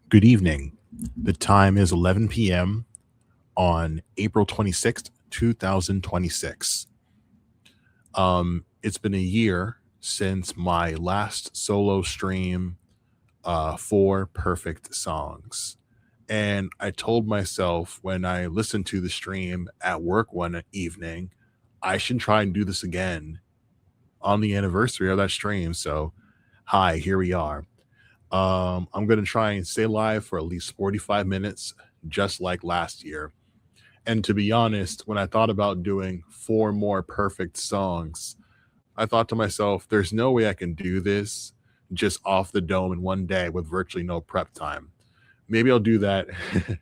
Good evening. The time is 11 p.m. on April 26th, 2026. It's been a year since my last solo stream for Perfect Songs. And I told myself when I listened to the stream at work one evening, I should try and do this again on the anniversary of that stream. So, hi, here we are. I'm going to try and stay live for at least 45 minutes, just like last year. And to be honest, when I thought about doing four more perfect songs, I thought to myself, there's no way I can do this just off the dome in one day with virtually no prep time. Maybe I'll do that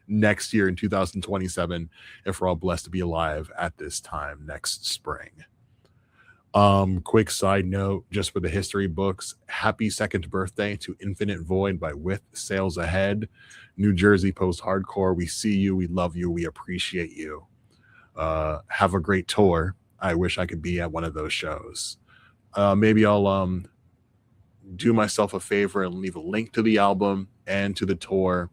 next year in 2027 if we're all blessed to be alive at this time next spring. Quick side note, just for the history books, happy second birthday to Infinite Void by With Sales Ahead. New Jersey Post Hardcore. We see you, we love you, we appreciate you. Have a great tour. I wish I could be at one of those shows. Maybe I'll do myself a favor and leave a link to the album and to the tour.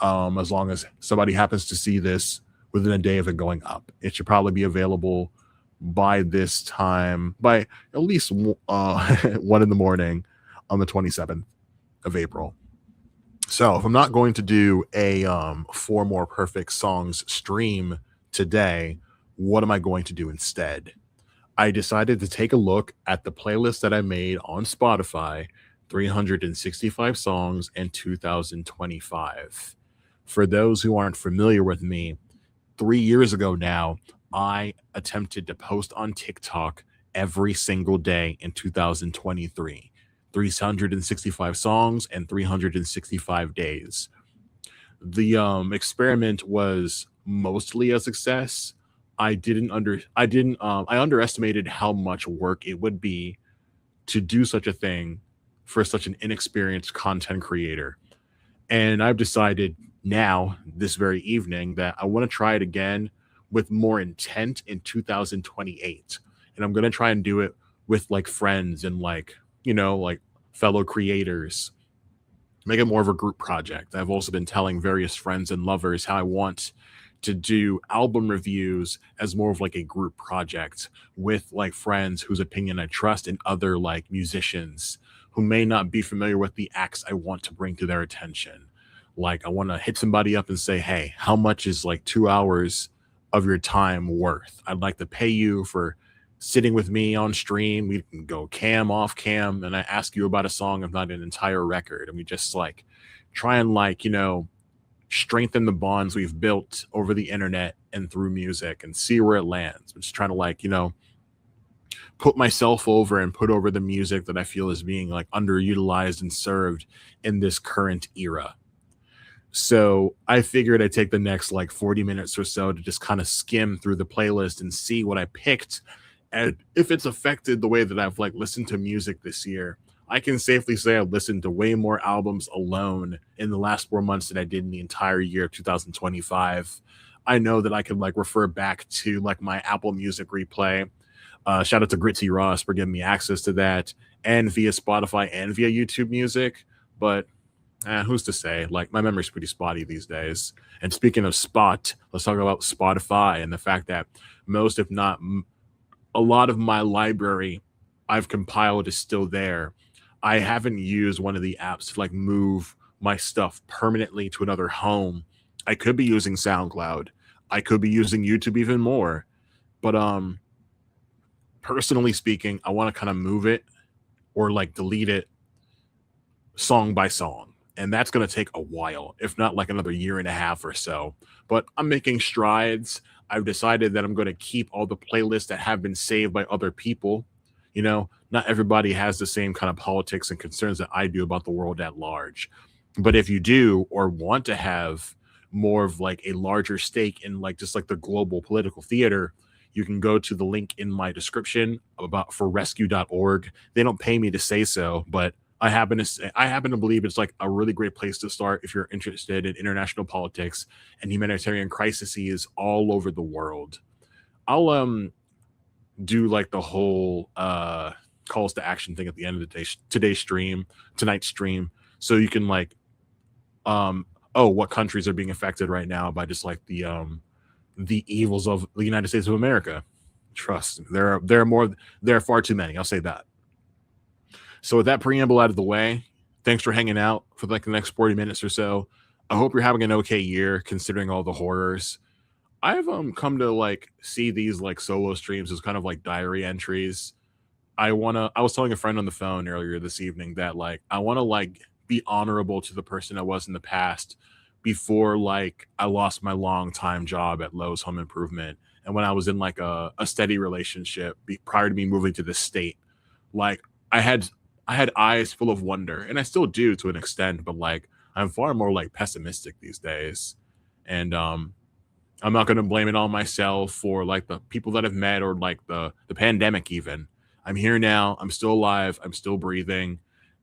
As long as somebody happens to see this within a day of it going up, it should probably be available by this time, by at least 1 in the morning on the 27th of April. So if I'm not going to do a four more perfect songs stream today, what am I going to do instead? I decided to take a look at the playlist that I made on Spotify, 365 songs in 2025. For those who aren't familiar with me, 3 years ago now, I attempted to post on TikTok every single day in 2023. 365 songs and 365 days. The experiment was mostly a success. I underestimated how much work it would be to do such a thing for such an inexperienced content creator. And I've decided now, this very evening, that I want to try it again with more intent in 2028. And I'm going to try and do it with like friends and like fellow creators, make it more of a group project. I've also been telling various friends and lovers how I want to do album reviews as more of like a group project with like friends whose opinion I trust and other like musicians who may not be familiar with the acts I want to bring to their attention. Like I want to hit somebody up and say, "Hey, how much is like 2 hours of your time worth? I'd like to pay you for sitting with me on stream. We can go cam off cam and I ask you about a song, if not an entire record. And we just like try and strengthen the bonds we've built over the internet and through music and see where it lands. I'm just trying to put myself over and put over the music that I feel is being like underutilized and served in this current era. So I figured I'd take the next like 40 minutes or so to just kind of skim through the playlist and see what I picked and if it's affected the way that I've like listened to music this year. I can safely say I've listened to way more albums alone in the last 4 months than I did in the entire year of 2025. I know that I could like refer back to like my Apple Music replay. Shout out to Gritty Ross for giving me access to that, and via Spotify and via YouTube Music. But who's to say? Like my memory's pretty spotty these days. And speaking of spot, let's talk about Spotify and the fact that most, if not a lot of my library I've compiled is still there. I haven't used one of the apps to like move my stuff permanently to another home. I could be using SoundCloud. I could be using YouTube even more. But personally speaking, I want to kind of move it or like delete it song by song. And that's going to take a while, if not like another year and a half or so. But I'm making strides. I've decided that I'm going to keep all the playlists that have been saved by other people. Not everybody has the same kind of politics and concerns that I do about the world at large. But if you do or want to have more of like a larger stake in like just like the global political theater, you can go to the link in my description about for rescue.org. They don't pay me to say so, but I happen to believe it's like a really great place to start if you're interested in international politics and humanitarian crises all over the world. I'll do like the whole calls to action thing at the end of the day, tonight's stream, so you can like um oh, what countries are being affected right now by just like the evils of the United States of America. Trust me, there are far too many. I'll say that. So with that preamble out of the way, thanks for hanging out for like the next 40 minutes or so. I hope you're having an okay year considering all the horrors. I've come to like see these like solo streams as kind of like diary entries. I was telling a friend on the phone earlier this evening that like I want to like be honorable to the person I was in the past before like I lost my long time job at Lowe's Home Improvement and when I was in like a steady relationship prior to me moving to the state. Like I had I had eyes full of wonder, and I still do to an extent, but like I'm far more like pessimistic these days. And I'm not gonna blame it on myself for like the people that I've met or like the pandemic even. I'm here now, I'm still alive, I'm still breathing,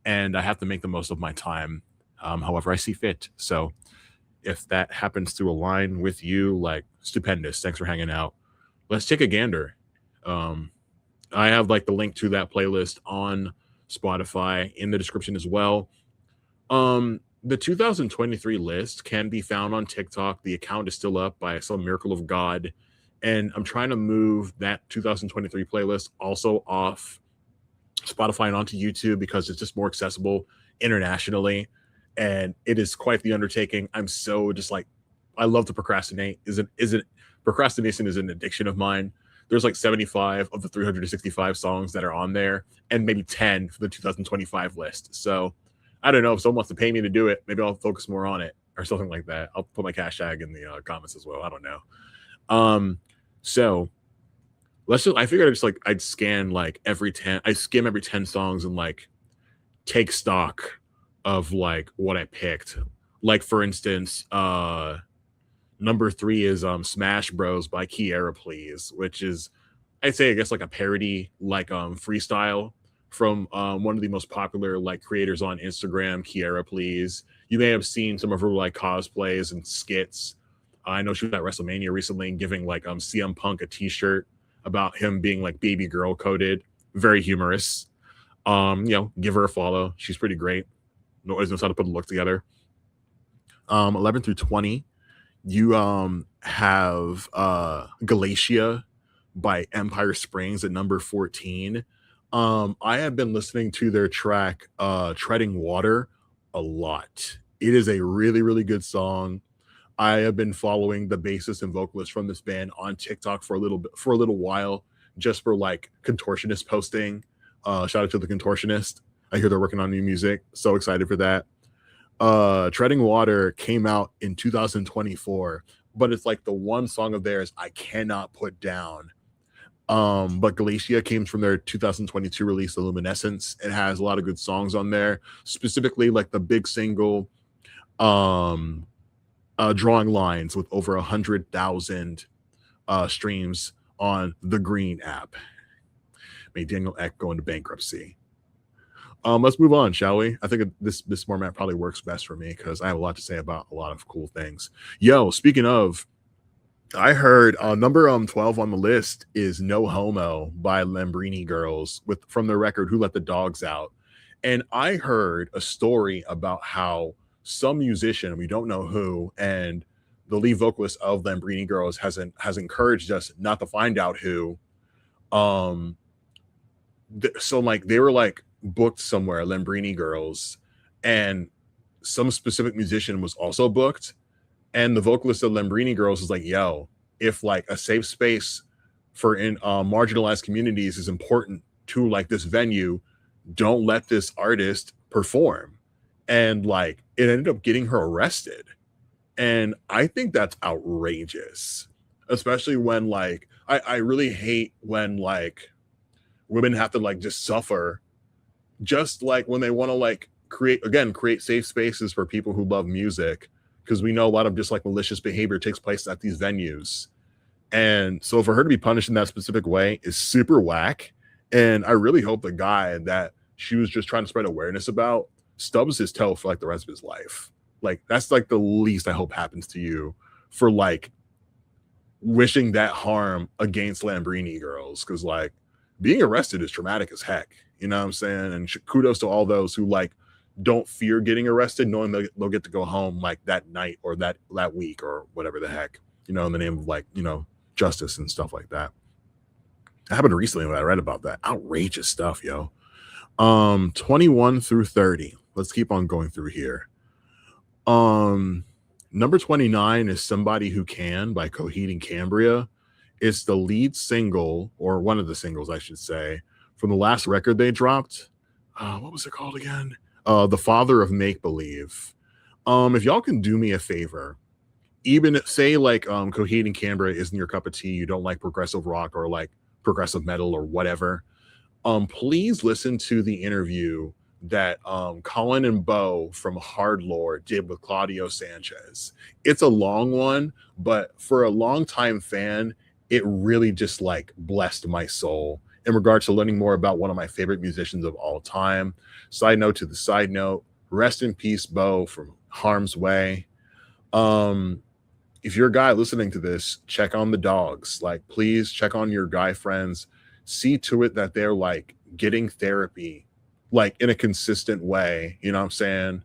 and I have to make the most of my time however I see fit. So if that happens to align with you, like stupendous. Thanks for hanging out. Let's take a gander. Um, I have like the link to that playlist on Spotify in the description as well. The 2023 list can be found on TikTok. The account is still up by some miracle of God. And I'm trying to move that 2023 playlist also off Spotify and onto YouTube because it's just more accessible internationally. And it is quite the undertaking. I'm so just like I love to procrastinate. Isn't procrastination is an addiction of mine. There's like 75 of the 365 songs that are on there, and maybe 10 for the 2025 list. So I don't know if someone wants to pay me to do it. Maybe I'll focus more on it or something like that. I'll put my cash tag in the comments as well. I don't know. Um, so let's just. I figured I'd scan like every 10. I skim every 10 songs and like take stock of like what I picked. Like for instance, number 3 is Smash Bros by Kiera Please, which is I'd say I guess like a parody like freestyle from one of the most popular like creators on Instagram, Kiera Please. You may have seen some of her like cosplays and skits. I know she was at WrestleMania recently and giving like CM Punk a t-shirt about him being like baby girl coded. Very humorous. Give her a follow. She's pretty great. Always knows how to put a look together. 11 through 20, you have Galatia by Empire Springs at number 14. I have been listening to their track Treading Water a lot. It is a really, really good song. I have been following the bassist and vocalist from this band on TikTok for a little while, just for like contortionist posting. Shout out to the contortionist. I hear they're working on new music. So excited for that. Treading Water came out in 2024, but it's like the one song of theirs I cannot put down. But Galatia came from their 2022 release, The Luminescence. It has a lot of good songs on there, specifically like the big single, Drawing Lines, with over 100,000 streams on the Green app. May Daniel Ek go into bankruptcy. Let's move on, shall we? I think this format probably works best for me because I have a lot to say about a lot of cool things. Yo, speaking of, I heard number 12 on the list is No Homo by Lambrini Girls from their record Who Let the Dogs Out. And I heard a story about how some musician, we don't know who, and the lead vocalist of Lambrini Girls has encouraged us not to find out who. So like they were like booked somewhere, Lambrini Girls, and some specific musician was also booked. And the vocalist of Lambrini Girls is like, yo, if like a safe space for in marginalized communities is important to like this venue, don't let this artist perform. And like it ended up getting her arrested. And I think that's outrageous, especially when like I really hate when like women have to like just suffer just like when they want to like create safe spaces for people who love music, because we know a lot of just like malicious behavior takes place at these venues. And so for her to be punished in that specific way is super whack. And I really hope the guy that she was just trying to spread awareness about stubs his toe for like the rest of his life. Like that's like the least I hope happens to you for like wishing that harm against Lambrini Girls, because like being arrested is traumatic as heck. You know what I'm saying? And kudos to all those who like don't fear getting arrested, knowing they'll get to go home like that night or that week or whatever the heck, in the name of like, justice and stuff like that. It happened recently when I read about that. Outrageous stuff, yo. 21 through 30. Let's keep on going through here. Number 29 is Somebody Who Can by Coheed and Cambria. It's the lead single, or one of the singles, I should say, from the last record they dropped. What was it called again? The Father of Make Believe. If y'all can do me a favor, even say like Coheed and Cambria isn't your cup of tea, you don't like progressive rock or like progressive metal or whatever, please listen to the interview that Colin and Bo from Hard Lore did with Claudio Sanchez. It's a long one, but for a longtime fan, it really just like blessed my soul in regards to learning more about one of my favorite musicians of all time. Side note to the side note, rest in peace, Bo from Harm's Way. If you're a guy listening to this, check on the dogs. Like, please check on your guy friends. See to it that they're like getting therapy, like in a consistent way. You know what I'm saying?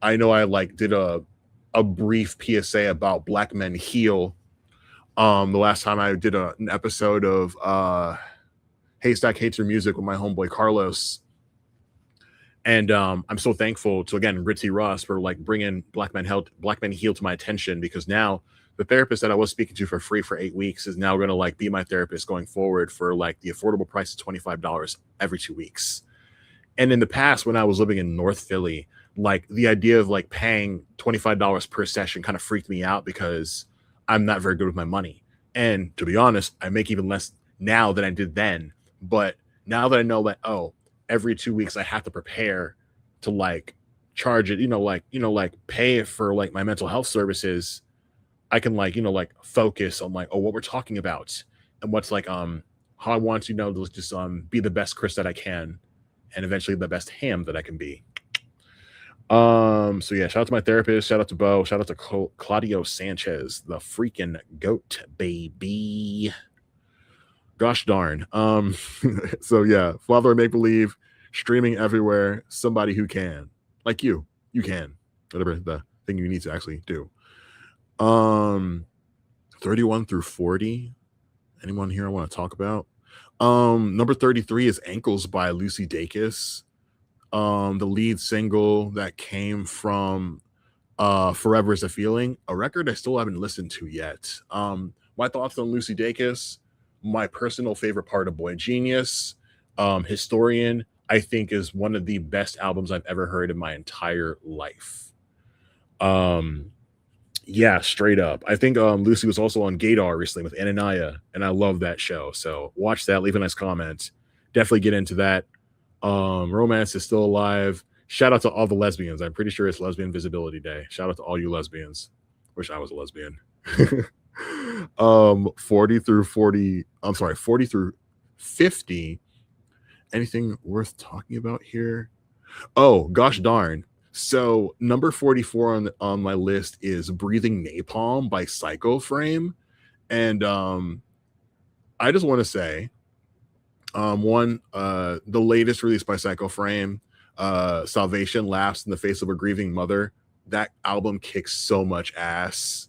I know I like did a brief PSA about Black Men Heal. The last time I did an episode of Haystack Hates Your Music with my homeboy Carlos. And I'm so thankful to, again, Ritzy Ross for like bringing Black Men Heal to my attention, because now the therapist that I was speaking to for free for 8 weeks is now going to like be my therapist going forward for like the affordable price of $25 every 2 weeks. And in the past, when I was living in North Philly, like the idea of like paying $25 per session kind of freaked me out because I'm not very good with my money. And to be honest, I make even less now than I did then. But now that I know that, every 2 weeks I have to prepare to like charge it, like pay for like my mental health services, I can like, focus on like, what we're talking about and what's like, how I want to, to just be the best Chris that I can, and eventually the best Ham that I can be. So yeah, shout out to my therapist, shout out to Bo, shout out to Claudio Sanchez, the freaking GOAT, baby. Gosh darn. So yeah, Father of Make Believe, streaming everywhere. Somebody Who Can, like you can, whatever the thing you need to actually do. 31 through 40. Anyone here I want to talk about? Number 33 is Ankles by Lucy Dacus. The lead single that came from Forever Is a Feeling, a record I still haven't listened to yet. My thoughts on Lucy Dacus: my personal favorite part of Boy Genius. Historian, I think, is one of the best albums I've ever heard in my entire life. Yeah, straight up. I think Lucy was also on Gaydar recently with Anania, and I love that show. So watch that, leave a nice comment. Definitely get into that. Romance Is Still Alive. Shout out to all the lesbians. I'm pretty sure it's Lesbian Visibility Day. Shout out to all you lesbians. Wish I was a lesbian. 40 through 50. Anything worth talking about here? Oh, gosh darn. So number 44 on my list is Breathing Napalm by Psychoframe. And I just want to say, the latest release by Psychoframe, Salvation Laughs in the Face of a Grieving Mother. That album kicks so much ass.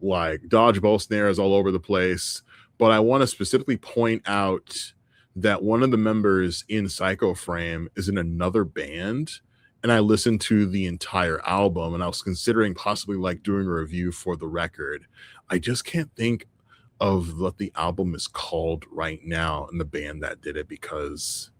Like dodgeball snares all over the place. But I want to specifically point out that one of the members in Psychoframe is in another band. And I listened to the entire album, and I was considering possibly like doing a review for the record. I just can't think of what the album is called right now and the band that did it, because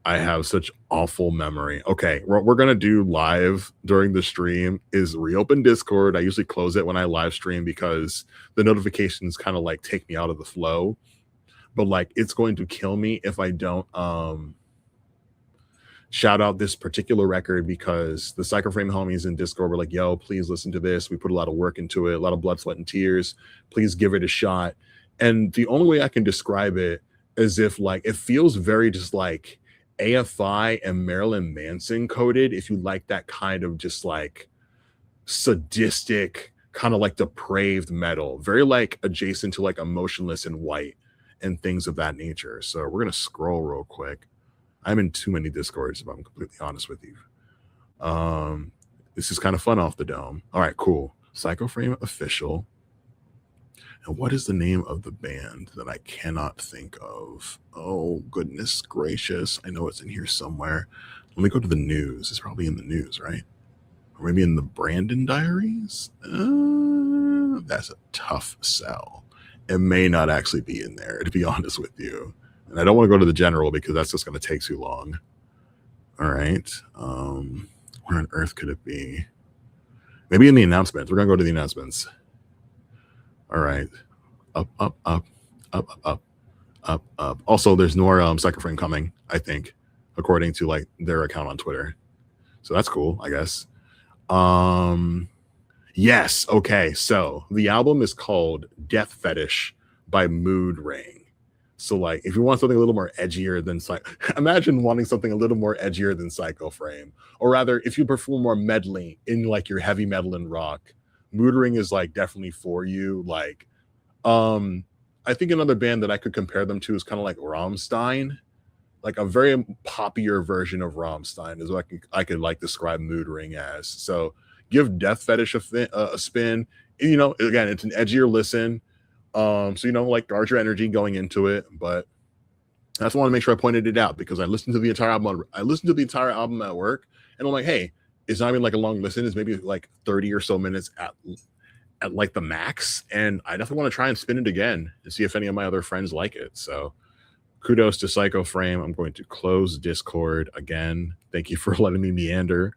I have such awful memory. Okay, what we're gonna do live during the stream is reopen Discord. I usually close it when I live stream because the notifications kind of like take me out of the flow. But like, it's going to kill me if I don't shout out this particular record, because the Psychoframe homies in Discord were like, yo, please listen to this. We put a lot of work into it, a lot of blood, sweat, and tears. Please give it a shot. And the only way I can describe it is if like, it feels very just like AFI and Marilyn Manson coded, if you like that kind of just like sadistic, kind of like depraved metal, very like adjacent to like Emotionless in White and things of that nature. So we're going to scroll real quick. I'm in too many Discords, if I'm completely honest with you. Um, this is kind of fun off the dome. All right, cool. Psycho Frame official. And what is the name of the band that I cannot think of? Oh, goodness gracious. I know it's in here somewhere. Let me go to the news. It's probably in the news, right? Or maybe in the Brandon Diaries? That's a tough sell. It may not actually be in there, to be honest with you. And I don't want to go to the general because that's just going to take too long. All right. Where on earth could it be? Maybe in the announcements. We're going to go to the announcements. All right. Up, up, up, up, up, up, up. Also, there's more Psycho Frame coming, I think, according to like their account on Twitter. So that's cool, I guess. Yes. Okay. So the album is called Death Fetish by Mood Ring. So like, if you want something a little more edgier than imagine wanting something a little more edgier than Psycho Frame, or rather, if you prefer more medley in like your heavy metal and rock, Mood Ring is like definitely for you. Like, I think another band that I could compare them to is kind of like Rammstein, like a very poppier version of Rammstein is what I could like describe Mood Ring as. So give Death Fetish a spin. You know, again, it's an edgier listen. So you know, like guard your energy going into it, but I just want to make sure I pointed it out because I listened to the entire album. I listened to the entire album at work, and I'm like, hey, it's not even like a long listen. It's maybe like 30 or so minutes at like the max, and I definitely want to try and spin it again and see if any of my other friends like it. So kudos to Psycho Frame. I'm going to close Discord again. Thank you for letting me meander.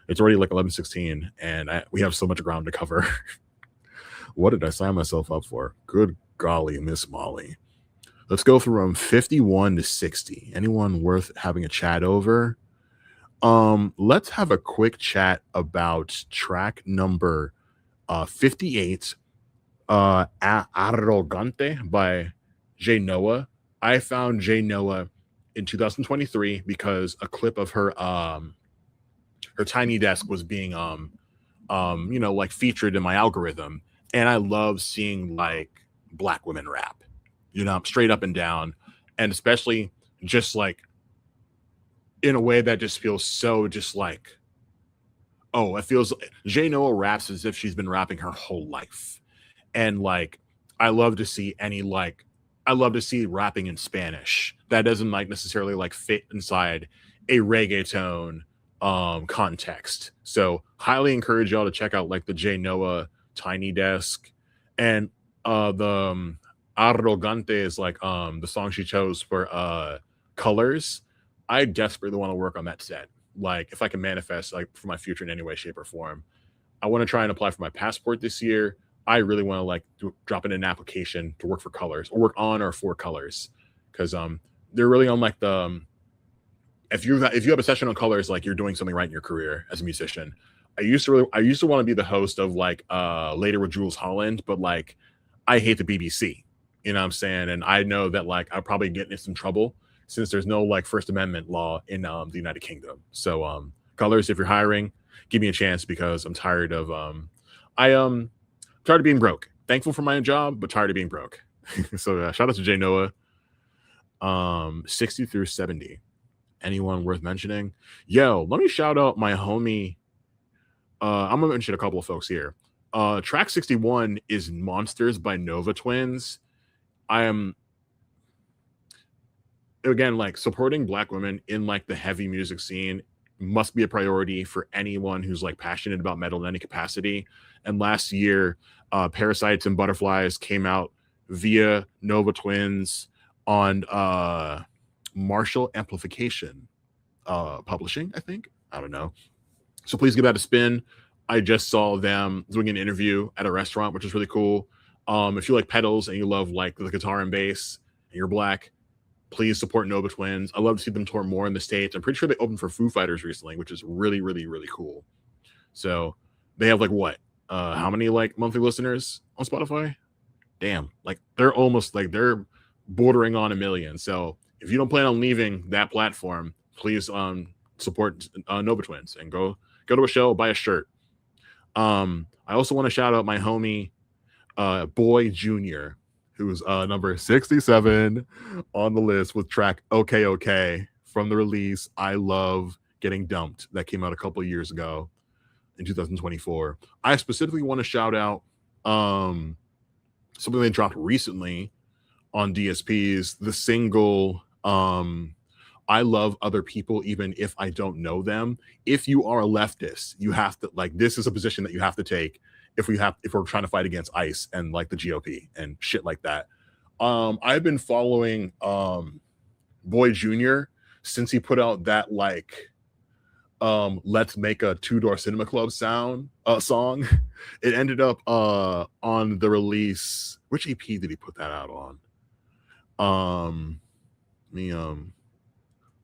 It's already like 11:16, and we have so much ground to cover. What did I sign myself up for? Good golly, Miss Molly. Let's go from 51 to 60. Anyone worth having a chat over? Let's have a quick chat about track number 58, Arrogante by Jay Noah. I found Jay Noah in 2023 because a clip of her Tiny Desk was being you know, like featured in my algorithm, and I love seeing like black women rap, you know, straight up and down, and especially just like in a way that just feels so just like, oh, it feels Jay Noah raps as if she's been rapping her whole life. And like I love to see I love to see rapping in Spanish that doesn't like necessarily like fit inside a reggaeton context. So highly encourage y'all to check out like the Jay Noah Tiny Desk, and the Arrogante is like the song she chose for Colors. I desperately want to work on that set. Like if I can manifest like for my future in any way, shape, or form. I want to try and apply for my passport this year. I really want to like drop in an application to work for Colors or work on or for Colors, because they're really on like the if you have a session on Colors, like you're doing something right in your career as a musician. I used to want to be the host of like Later with Jules Holland, but like I hate the BBC, you know what I'm saying? And I know that like I'll probably get in some trouble since there's no like First Amendment law in the United Kingdom. So Colors, if you're hiring, give me a chance because I'm tired of tired of being broke. Thankful for my job, but tired of being broke. So shout out to Jay Noah. 60 through 70. Anyone worth mentioning? Yo, let me shout out my homie. I'm gonna mention a couple of folks here. Track 61 is Monsters by Nova Twins. I am again like supporting black women in like the heavy music scene must be a priority for anyone who's like passionate about metal in any capacity. And last year, Parasites and Butterflies came out via Nova Twins on Marshall Amplification Publishing, I think. I don't know. So please give that a spin. I just saw them doing an interview at a restaurant, which is really cool. If you like pedals and you love like the guitar and bass and you're black, please support Nova Twins. I love to see them tour more in the States. I'm pretty sure they opened for Foo Fighters recently, which is really, really, really cool. So they have like what? How many like monthly listeners on Spotify? Damn, like they're almost like they're bordering on 1 million. So if you don't plan on leaving that platform, please support Nova Twins and go to a show, buy a shirt. I also want to shout out my homie Boy Jr., who's number 67 on the list with track Okay Okay from the release I Love Getting Dumped, that came out a couple of years ago in 2024. I specifically want to shout out something they dropped recently on DSPs, the single I Love Other People Even If I Don't Know Them. If you are a leftist, you have to, like, this is a position that you have to take if we're trying to fight against ICE and like the GOP and shit like that. I've been following Boy Jr. since he put out that like Let's Make a Two-Door Cinema Club song. It ended up on the release. Which EP did he put that out on? Let me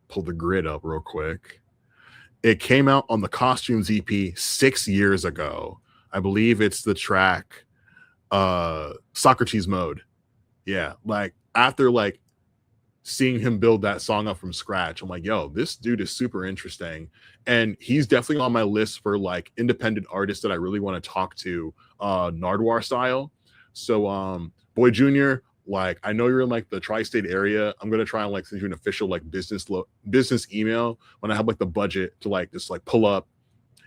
pull the grid up real quick. It came out on the Costumes EP 6 years ago. I believe it's the track Socrates Mode. Yeah, like after like seeing him build that song up from scratch, I'm like, yo, this dude is super interesting. And he's definitely on my list for like independent artists that I really want to talk to, Nardwuar style. So Boy Jr., like, I know you're in like the tri-state area. I'm gonna try and like send you an official like business email when I have like the budget to like just like pull up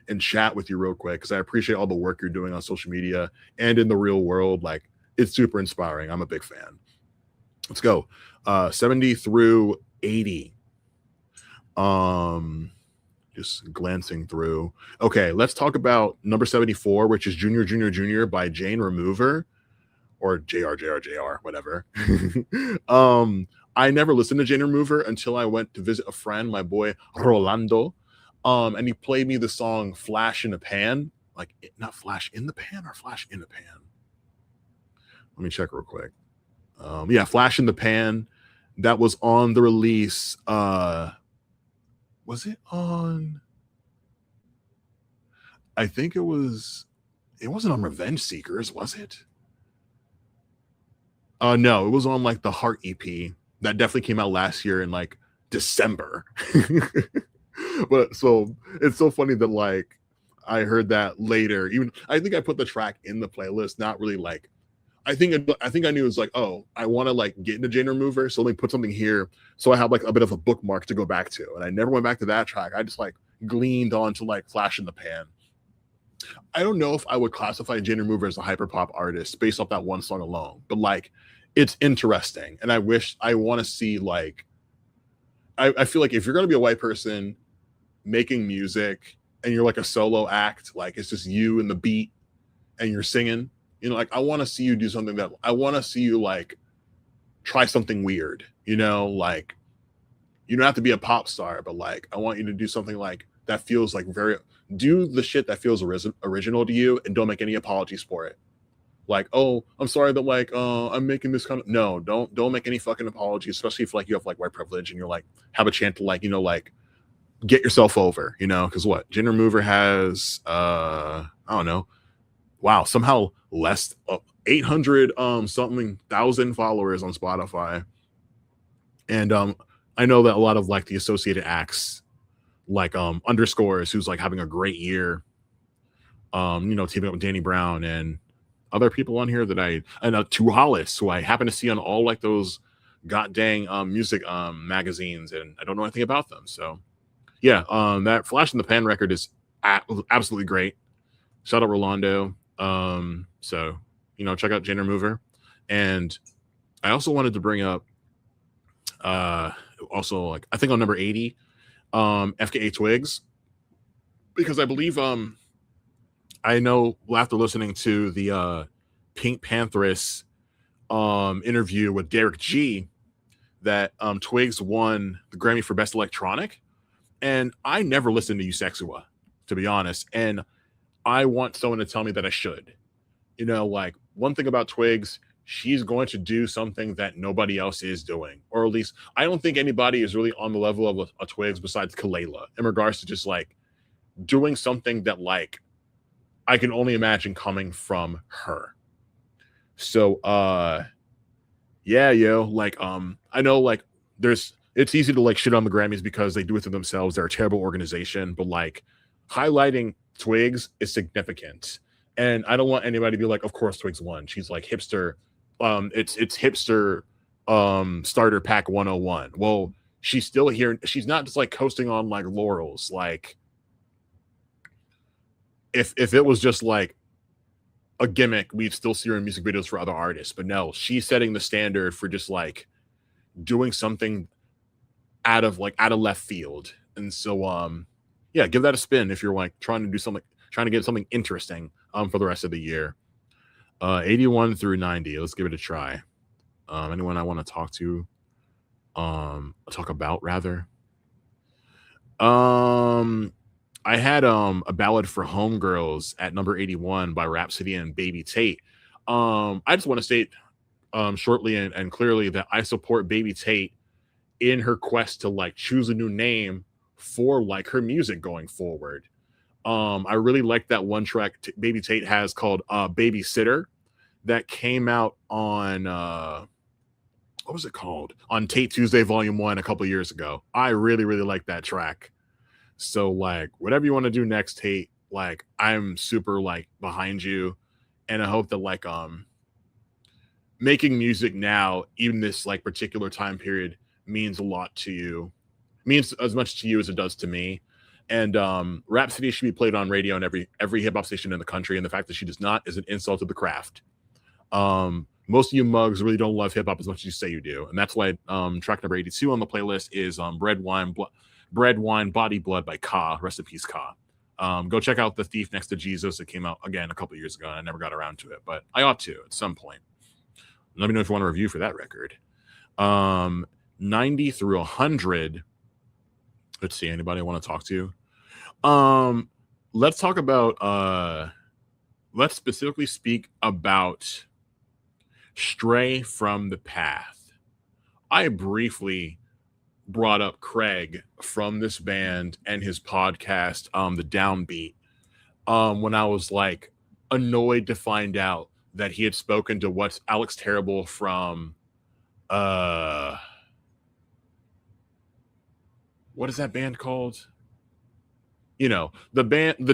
and chat with you real quick, because I appreciate all the work you're doing on social media and in the real world. Like, it's super inspiring. I'm a big fan. Let's go. 70 through 80. Just glancing through. Okay, let's talk about number 74, which is Junior Junior Junior by Jane Remover, or JR, whatever. I never listened to Jane Remover until I went to visit a friend, my boy Rolando. And he played me the song Flash in a Pan. Like, not Flash in the Pan or Flash in a Pan. Let me check real quick. Yeah, Flash in the Pan. That was on the release. Was it on? I think it wasn't on Revenge Seekers, was it? No, it was on like the Heart EP. That definitely came out last year in like December. But so it's so funny that like I heard that later. Even I think I put the track in the playlist, not really like I think I knew it was like, oh, I want to like get into Jane Remover, so let me put something here so I have like a bit of a bookmark to go back to. And I never went back to that track. I just like gleaned onto like Flash in the Pan. I don't know if I would classify Jane Remover as a hyperpop artist based off that one song alone, but like it's interesting. And I want to see like I feel like if you're gonna be a white person making music and you're like a solo act, like it's just you and the beat and you're singing, you know, like I want to see you do something that I want to see you like try something weird, you know, like you don't have to be a pop star, but like I want you to do something like that feels like do the shit that feels original to you and don't make any apologies for it. Like, oh, I'm sorry that like I'm making this kind of no, don't make any fucking apologies, especially if like you have like white privilege and you're like have a chance to like, you know, like get yourself over, you know, because what Jane Remover has I don't know, wow, somehow less 800 something thousand followers on Spotify. And I know that a lot of like the associated acts like Underscores, who's like having a great year, you know, teaming up with Danny Brown and other people on here that and To Hollis, who I happen to see on all like those god dang music magazines, and I don't know anything about them. So yeah, that Flash in the Pan record is absolutely great. Shout out Rolando. So you know, check out Jane Remover. And I also wanted to bring up also like I think on number 80, FKA Twigs, because I believe I know after listening to the Pink Panthers interview with Derek G that Twigs won the Grammy for Best Electronic. And I never listened to Usexua, to be honest. And I want someone to tell me that I should. You know, like one thing about Twigs, she's going to do something that nobody else is doing. Or at least I don't think anybody is really on the level of a Twigs besides Kalela in regards to just like doing something that like I can only imagine coming from her. So yeah, yo, like I know like it's easy to like shit on the Grammys because they do it to themselves. They're a terrible organization, but like highlighting Twigs is significant. And I don't want anybody to be like, of course Twigs won. She's like hipster, it's hipster starter pack 101. Well, she's still here. She's not just like coasting on like laurels. Like if it was just like a gimmick, we'd still see her in music videos for other artists. But no, she's setting the standard for just like doing something out of left field. And so yeah, give that a spin if you're like trying to do something, trying to get something interesting for the rest of the year. 81 through 90. Let's give it a try. Anyone I want to talk about rather. I had a ballad for homegirls at number 81 by Rhapsody and Baby Tate. I just want to state shortly and clearly that I support Baby Tate in her quest to like choose a new name for like her music going forward. I really like that one track Baby Tate has called Babysitter that came out on what was it called? On Tate Tuesday Volume 1 a couple years ago. I really, really like that track. So like whatever you want to do next, Tate, like I'm super like behind you. And I hope that like making music now, even this like particular time period, means a lot to you. Means as much to you as it does to me. And Rhapsody should be played on radio and every hip hop station in the country. And the fact that she does not is an insult to the craft. Most of you mugs really don't love hip hop as much as you say you do, and that's why track number 82 on the playlist is Bread, Wine, Body, Blood by Ka. Rest in peace, Ka. Go check out The Thief Next to Jesus. It came out again a couple years ago, and I never got around to it, but I ought to at some point. Let me know if you want a review for that record. 90 through 100. Let's see, anybody I want to talk to? Let's talk about let's specifically speak about Stray from the Path. I briefly brought up Craig from this band and his podcast, The Downbeat, when I was like annoyed to find out that he had spoken to what's Alex Terrible from what is that band called? You know, the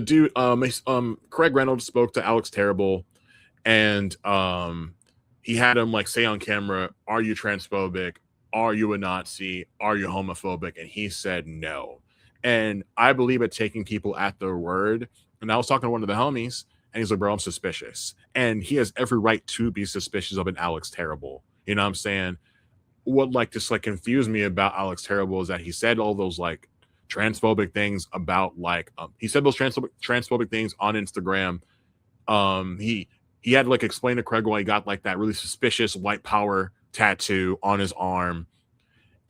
dude, Craig Reynolds spoke to Alex Terrible, and he had him like say on camera, "Are you transphobic? Are you a Nazi? Are you homophobic?" And he said no. And I believe at taking people at their word. And I was talking to one of the homies, and he's like, "Bro, I'm suspicious." And he has every right to be suspicious of an Alex Terrible. You know what I'm saying? What like just like confused me about Alex Terrible is that he said all those like transphobic things about like he said those transphobic things on Instagram. He had to like explain to Craig why he got like that really suspicious white power tattoo on his arm.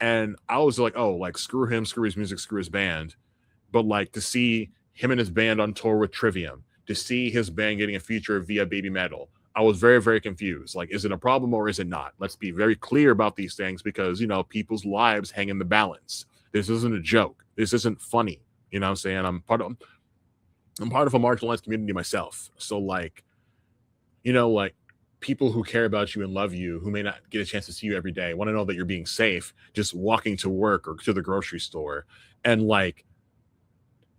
And I was like, oh, like screw him, screw his music, screw his band. But like to see him and his band on tour with Trivium, to see his band getting a feature via Baby Metal, I was very, very confused. Like, is it a problem or is it not? Let's be very clear about these things because, you know, people's lives hang in the balance. This isn't a joke. This isn't funny. You know what I'm saying? I'm part of a marginalized community myself. So like, you know, like people who care about you and love you, who may not get a chance to see you every day, want to know that you're being safe, just walking to work or to the grocery store. And like,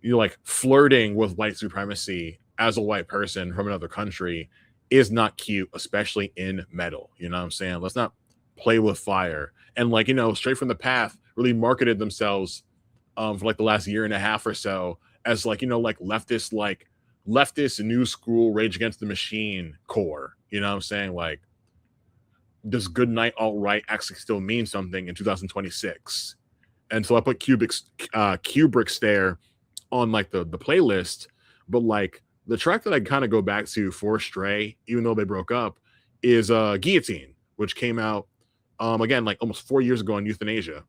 you're like flirting with white supremacy as a white person from another country is not cute, especially in metal. You know what I'm saying? Let's not play with fire. And like, you know, Straight from the Path really marketed themselves for like the last year and a half or so as like, you know, like leftist new school Rage Against the Machine core. You know what I'm saying? Like, does good night alt-right actually still mean something in 2026? And so I put Kubrick's there on like the playlist, but like the track that I kind of go back to for Stray, even though they broke up, is Guillotine, which came out again like almost 4 years ago on Euthanasia.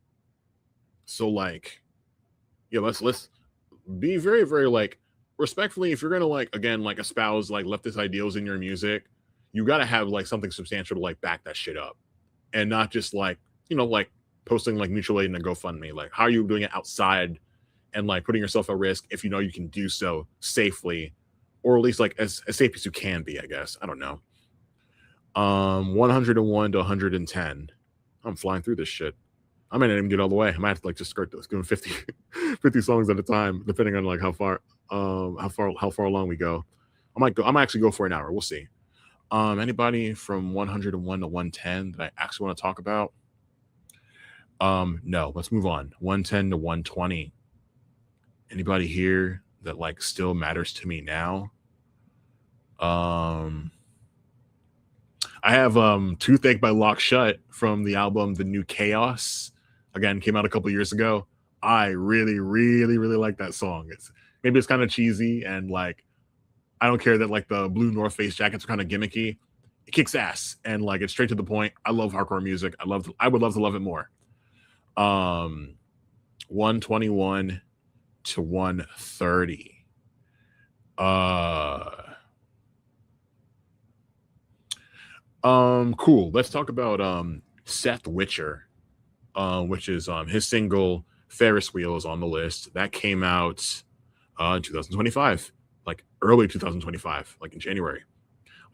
So like, yeah, let's be very, very like respectfully, if you're gonna like again like espouse like leftist ideals in your music, you gotta have like something substantial to like back that shit up, and not just like, you know, like posting like mutual aid in a GoFundMe. Like, how are you doing it outside and like putting yourself at risk if you know you can do so safely, or at least like as safe as you can be, I guess. I don't know. 101 to 110. I'm flying through this shit. I might not even get all the way. I might have to like just skirt this, going 50 songs at a time, depending on like how far along we go. I might actually go for an hour. We'll see. Anybody from 101 to 110 that I actually want to talk about? No, let's move on. 110 to 120. Anybody here that like still matters to me now? Um, I have Toothache by Lock Shut from the album The New Chaos. Again, came out a couple years ago. I really, really, really like that song. It's kind of cheesy and like I don't care that like the blue North Face jackets are kind of gimmicky. It kicks ass and like it's straight to the point. I love hardcore music. I would love to love it more. Um 121 to 130. Uh cool. Let's talk about Seth Witcher, which is his single Ferris Wheel is on the list. That came out in 2025, like early 2025, like in January.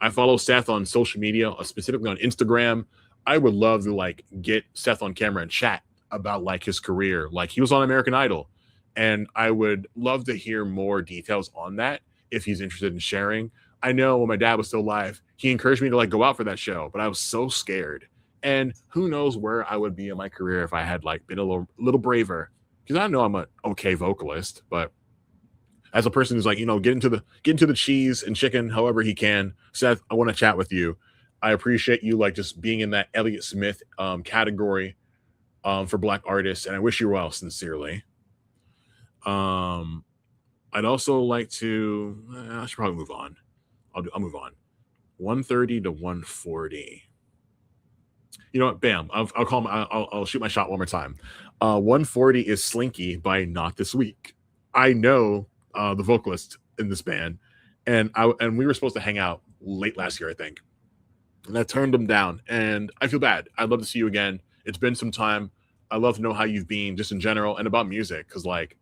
I follow Seth on social media, specifically on Instagram. I would love to like get Seth on camera and chat about like his career. Like he was on American Idol, and I would love to hear more details on that if he's interested in sharing. I know when my dad was still alive, he encouraged me to like go out for that show, but I was so scared. And who knows where I would be in my career if I had like been a little braver. Because I know I'm an okay vocalist, but as a person who's like, get into the cheese and chicken however he can, Seth, I want to chat with you. I appreciate you like just being in that Elliott Smith category for black artists, and I wish you well, sincerely. Um, I'd also like to. I should probably move on. I'll move on. 130 to 140. You know what? Bam. I'll call. I'll shoot my shot one more time. 140 is Slinky by Not This Week. I know the vocalist in this band, and we were supposed to hang out late last year, I think, and I turned him down, and I feel bad. I'd love to see you again. It's been some time. I love to know how you've been, just in general, and about music, because like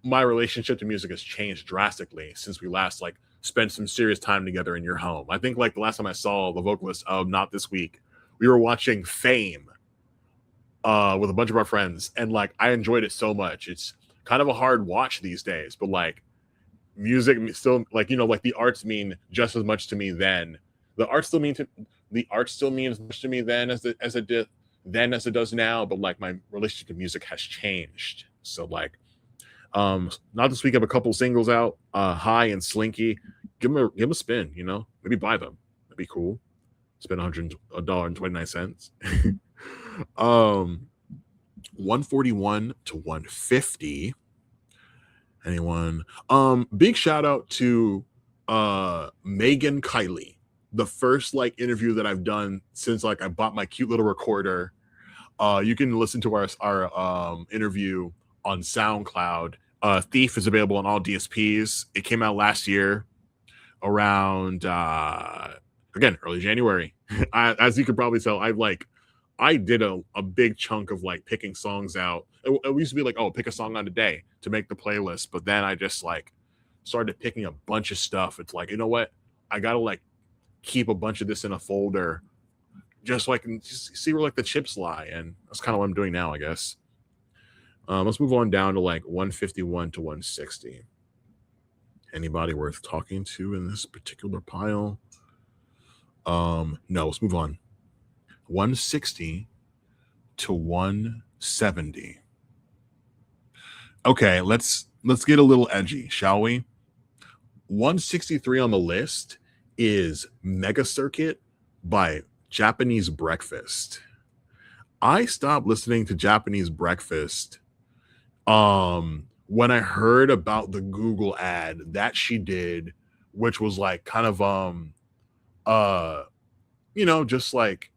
my relationship to music has changed drastically since we last like spent some serious time together in your home. I think like the last time I saw the vocalist of Not This Week, we were watching Fame with a bunch of our friends, and like I enjoyed it so much. It's kind of a hard watch these days, but like music still like like the arts mean just as much to me then. The art still means as much to me then as it did then as it does now, but like my relationship to music has changed. So like Not This Week have a couple singles out, High and Slinky. Give them a spin, maybe buy them. That'd be cool. Spend $100.29. 141 to 150. Anyone? Big shout out to Megan Kylie. The first like interview that I've done since like I bought my cute little recorder. You can listen to our interview on SoundCloud. Thief is available on all DSPs. It came out last year around again early January. As you could probably tell, I did a big chunk of like picking songs out. It used to be like, oh, pick a song on a day to make the playlist, but then I just like started picking a bunch of stuff. It's like, you know what? I gotta like keep a bunch of this in a folder just so I can just see where like the chips lie, and that's kind of what I'm doing now, I guess. Let's move on down to like 151 to 160. Anybody worth talking to in this particular pile? No, let's move on. 160 to 170. Okay, let's get a little edgy, shall we? 163 on the list is Mega Circuit by Japanese Breakfast. I stopped listening to Japanese Breakfast when I heard about the Google ad that she did, which was like kind of just like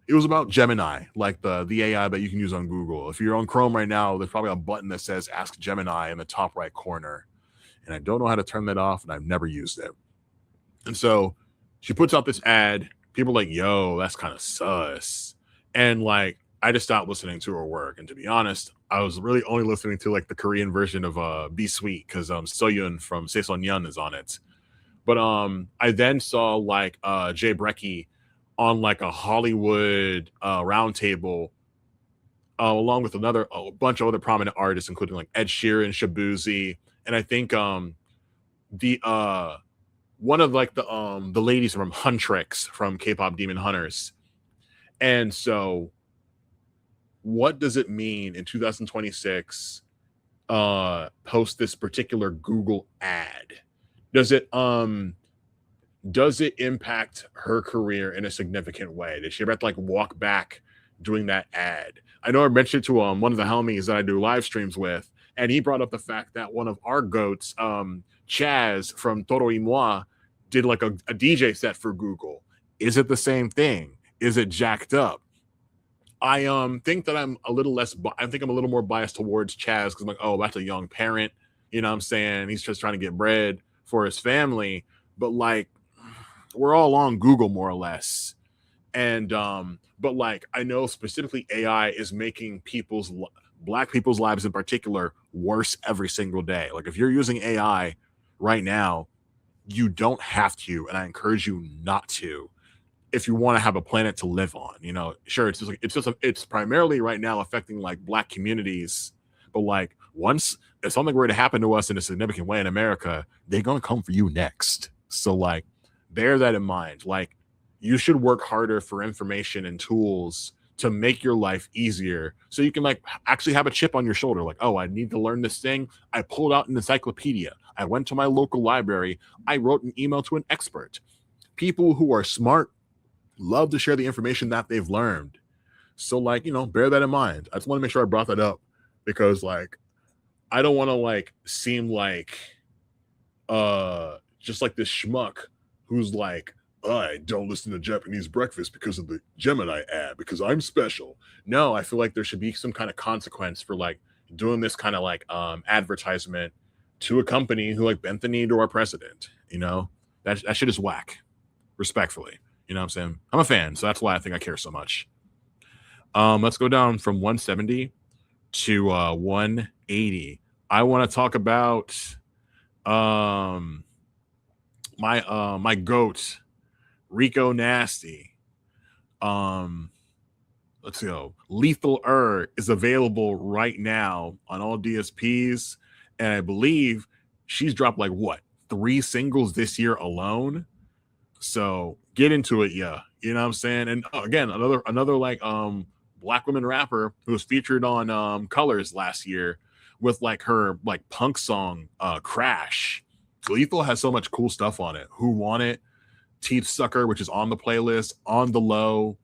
it was about Gemini, like the AI that you can use on Google. If you're on Chrome right now, there's probably a button that says Ask Gemini in the top right corner. And I don't know how to turn that off, and I've never used it. And so she puts out this ad. People are like, yo, that's kind of sus. And like, I just stopped listening to her work. And to be honest, I was really only listening to like the Korean version of Be Sweet, because Soyeon from Saeson is on it. But I then saw like Jay Brecky on like a Hollywood roundtable along with a bunch of other prominent artists, including like Ed Sheeran, Shabuzi, and I think the one of like the ladies from Huntrix from K-pop Demon Hunters. And so what does it mean in 2026 post this particular Google ad? Does it impact her career in a significant way? Did she ever have to like walk back doing that ad? I know I mentioned it to one of the homies that I do live streams with, and he brought up the fact that one of our goats, Chaz from Toro y Moi, did like a DJ set for Google. Is it the same thing? Is it jacked up? I think that I'm a little less. I think I'm a little more biased towards Chaz because I'm like, oh, that's a young parent. You know what I'm saying? He's just trying to get bread for his family. But like, we're all on Google more or less. And but like, I know specifically AI is making black people's lives in particular worse every single day. Like, if you're using AI right now, you don't have to, and I encourage you not to, if you want to have a planet to live on. You know, sure, it's primarily right now affecting like black communities, but like, once if something were to happen to us in a significant way in America, they're gonna come for you next. So like, bear that in mind. Like, you should work harder for information and tools to make your life easier so you can like actually have a chip on your shoulder. Like, oh, I need to learn this thing. I pulled out an encyclopedia. I went to my local library. I wrote an email to an expert. People who are smart love to share the information that they've learned. So like, bear that in mind. I just want to make sure I brought that up because like, I don't want to like seem like just like this schmuck who's like, I don't listen to Japanese breakfast because of the Gemini ad because I'm special. No, I feel like there should be some kind of consequence for like doing this kind of like advertisement to a company who like bent the knee to our president. That shit is whack, respectfully. You know what I'm saying? I'm a fan, so that's why I think I care so much. Let's go down from 170 to 180. I want to talk about my goat, Rico Nasty. Let's go. Lethal is available right now on all DSPs, and I believe she's dropped like 3 singles this year alone. So get into it, yeah. You know what I'm saying? And again, another like black woman rapper who was featured on Colors last year with like her like punk song Crash. Lethal has so much cool stuff on it. Who Want It, Teeth Sucker, which is on the playlist, On the Low,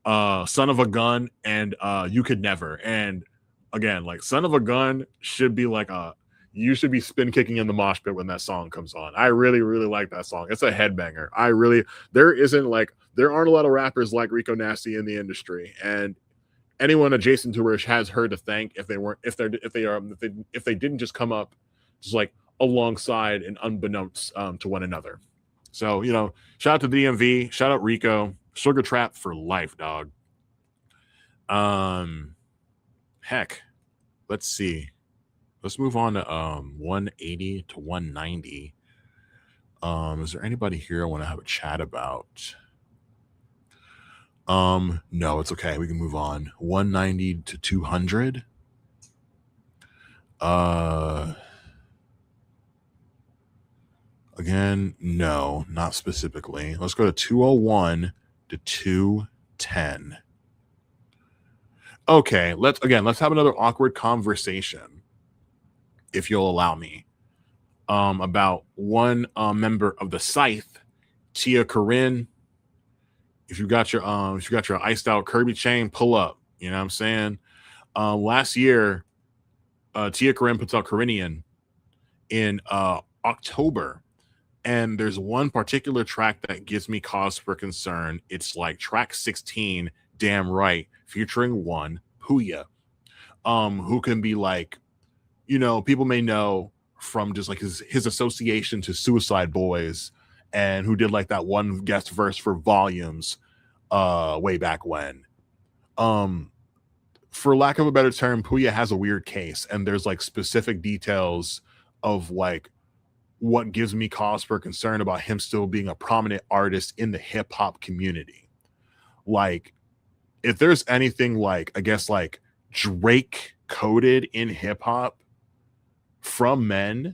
Son of a Gun, and You Could Never. And again, like Son of a Gun should be like you should be spin kicking in the mosh pit when that song comes on. I really, really like that song. It's a headbanger. There aren't a lot of rappers like Rico Nasty in the industry, and anyone adjacent to her has her to thank if they didn't just come up just like alongside and unbeknownst to one another. So, shout out to DMV, shout out Rico, Sugar Trap for life, dog. Heck, let's see. Let's move on to 180 to 190. Is there anybody here I want to have a chat about? No, it's okay. We can move on. 190 to 200. Again, no, not specifically. Let's go to 201 to 210. Okay, let's have another awkward conversation, if you'll allow me, about one member of the Scythe, Tia Corinne. If you got your iced out Kirby chain, pull up. You know what I'm saying? Last year, Tia Corinne puts out Corinian in October. And there's one particular track that gives me cause for concern. It's like track 16, Damn Right, featuring one, Puya, who can be like, people may know from just like his association to Suicide Boys, and who did like that one guest verse for Volumes way back when. For lack of a better term, Puya has a weird case, and there's like specific details of like what gives me cause for concern about him still being a prominent artist in the hip hop community. Like, if there's anything like, I guess, like Drake coded in hip hop from men,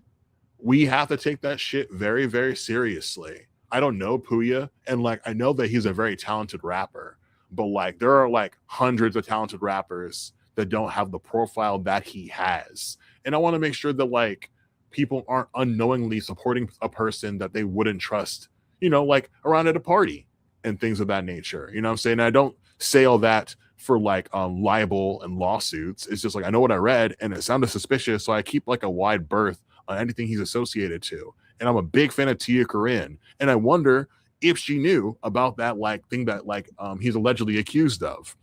we have to take that shit very, very seriously. I don't know Puya, and like I know that he's a very talented rapper, but like there are like hundreds of talented rappers that don't have the profile that he has. And I want to make sure that like people aren't unknowingly supporting a person that they wouldn't trust, like around at a party and things of that nature. You know what I'm saying? I don't say all that for like libel and lawsuits. It's just like I know what I read and it sounded suspicious, so I keep like a wide berth on anything he's associated to. And I'm a big fan of Tia Corinne, and I wonder if she knew about that like thing that like he's allegedly accused of.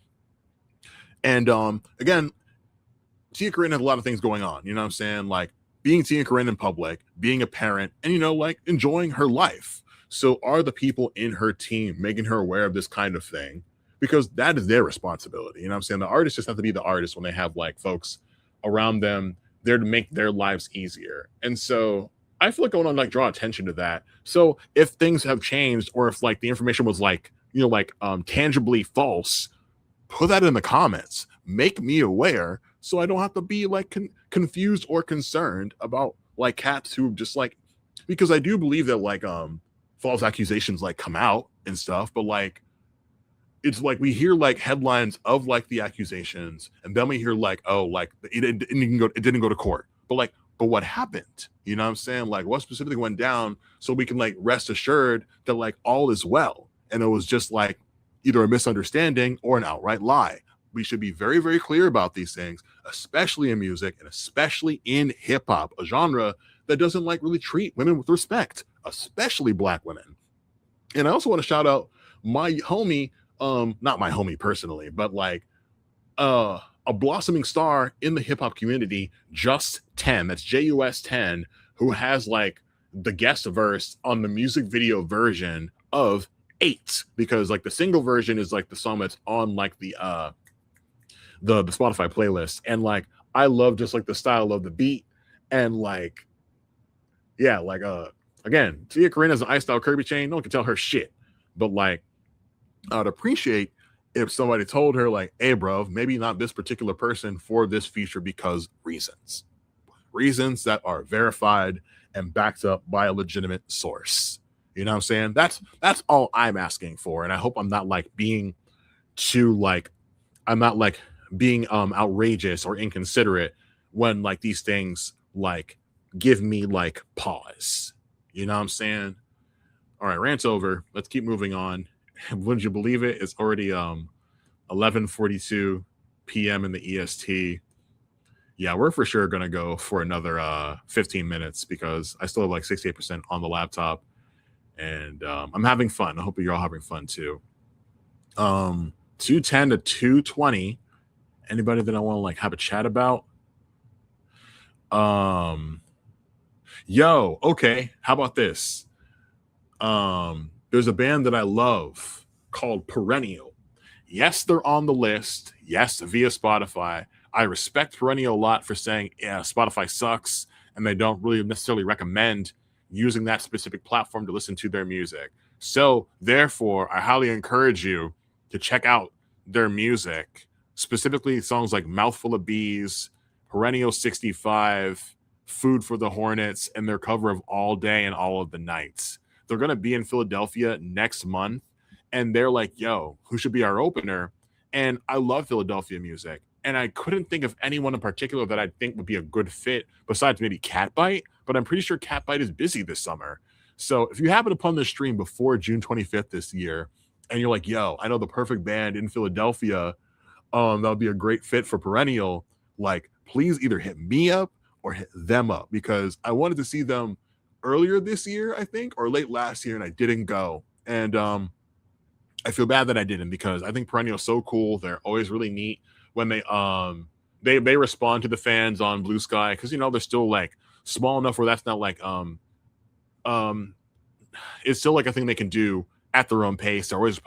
And again, Tia Corinne has a lot of things going on. You know what I'm saying? Like being Tia Corinne in public, being a parent, and like enjoying her life. So are the people in her team making her aware of this kind of thing? Because that is their responsibility. You know what I'm saying? The artists just have to be the artists when they have like folks around them there to make their lives easier. And so I feel like I want to like draw attention to that. So if things have changed or if like the information was like, tangibly false, put that in the comments. Make me aware so I don't have to be like confused or concerned about like cats who just like, because I do believe that like false accusations like come out and stuff, but like it's like we hear like headlines of like the accusations, and then we hear like, oh, like it didn't go to court, but what happened? You know what I'm saying? Like what specifically went down, so we can like rest assured that like all is well, and it was just like either a misunderstanding or an outright lie. We should be very, very clear about these things, especially in music and especially in hip hop, a genre that doesn't like really treat women with respect, especially Black women. And I also want to shout out my homie, not my homie personally, but like a blossoming star in the hip hop community, Just 10. That's JUS 10, who has like the guest verse on the music video version of 8, because like the single version is like the song that's on like the Spotify playlist, and like I love just like the style of the beat, and like like again, Tia Corinne has an ice style Kirby chain. No one can tell her shit, but like I'd appreciate if somebody told her like, hey bro, maybe not this particular person for this feature because reasons that are verified and backed up by a legitimate source. You know what I'm saying? That's all I'm asking for. And I hope I'm not like being too like, I'm not like being outrageous or inconsiderate when like these things like give me like pause. You know what I'm saying? All right, rant's over. Let's keep moving on. Wouldn't you believe it? It's already 11:42 p.m. in the EST. Yeah, we're for sure gonna go for another 15 minutes because I still have like 68% on the laptop, and I'm having fun. I hope you're all having fun too. 210 to 220. Anybody that I want to like have a chat about? Yo, okay. How about this? There's a band that I love called Perennial. Yes, they're on the list. Yes, via Spotify. I respect Perennial a lot for saying, yeah, Spotify sucks, and they don't really necessarily recommend using that specific platform to listen to their music. So, therefore, I highly encourage you to check out their music, specifically songs like Mouthful of Bees, Perennial 65, Food for the Hornets, and their cover of All Day and All of the Nights. They're going to be in Philadelphia next month, and they're like, yo, who should be our opener? And I love Philadelphia music, and I couldn't think of anyone in particular that I think would be a good fit besides maybe Catbite, but I'm pretty sure Catbite is busy this summer. So if you happen upon this stream before June 25th this year, and you're like, yo, I know the perfect band in Philadelphia, that would be a great fit for Perennial, like, please either hit me up or hit them up, because I wanted to see them earlier this year, I think, or late last year, and I didn't go. And I feel bad that I didn't, because I think Perennial is so cool. They're always really neat when they respond to the fans on Blue Sky, because they're still like small enough where that's not like it's still like a thing they can do at their own pace. They're always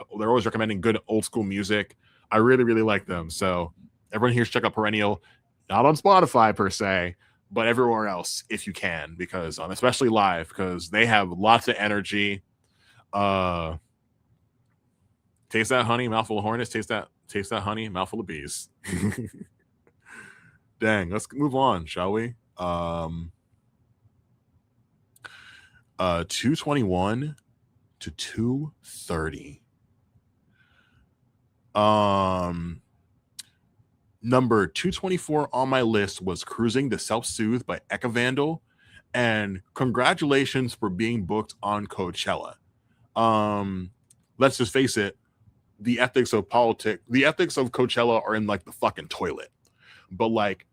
recommending good old school music. I really, really like them. So everyone here should check out Perennial, not on Spotify per se, but everywhere else if you can, because especially live, because they have lots of energy. Taste that honey, mouthful of hornets. Taste that honey, mouthful of bees. Dang, let's move on, shall we? 221 to 230. Um, Number 224 on my list was Cruising to Self Soothe by Eka Vandal. And congratulations for being booked on Coachella. Um, let's just face it, the ethics of Coachella are in like the fucking toilet. But like,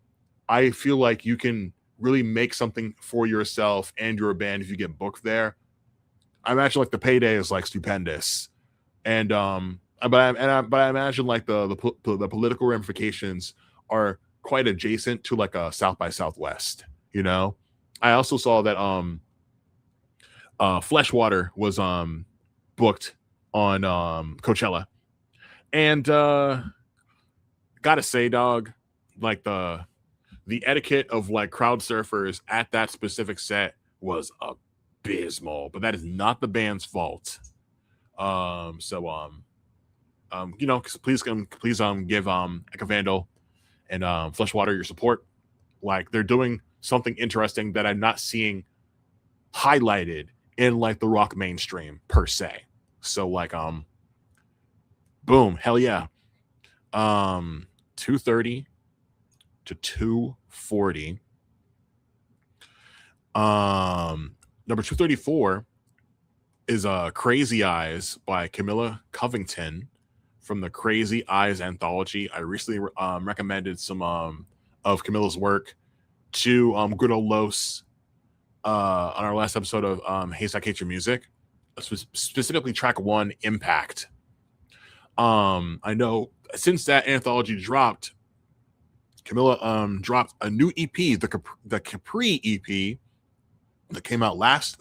I feel like you can really make something for yourself and your band if you get booked there. I imagine like the payday is like stupendous, and but I imagine like the political ramifications are quite adjacent to like a South by Southwest. You know, I also saw that Fleshwater was booked on Coachella, and gotta say, dog, like the etiquette of like crowd surfers at that specific set was abysmal, but that is not the band's fault. So you know, please give Eka Vandal and Fleshwater your support. Like they're doing something interesting that I'm not seeing highlighted in like the rock mainstream per se. So like boom, hell yeah. 230 to 240. Number 234 is Crazy Eyes by Camilla Covington from the Crazy Eyes anthology. I recently recommended some of Camilla's work to good old Los on our last episode of Hey Stack Hate Your Music, specifically track 1, Impact. I know since that anthology dropped, Camilla dropped a new EP, the Capri EP, that came out last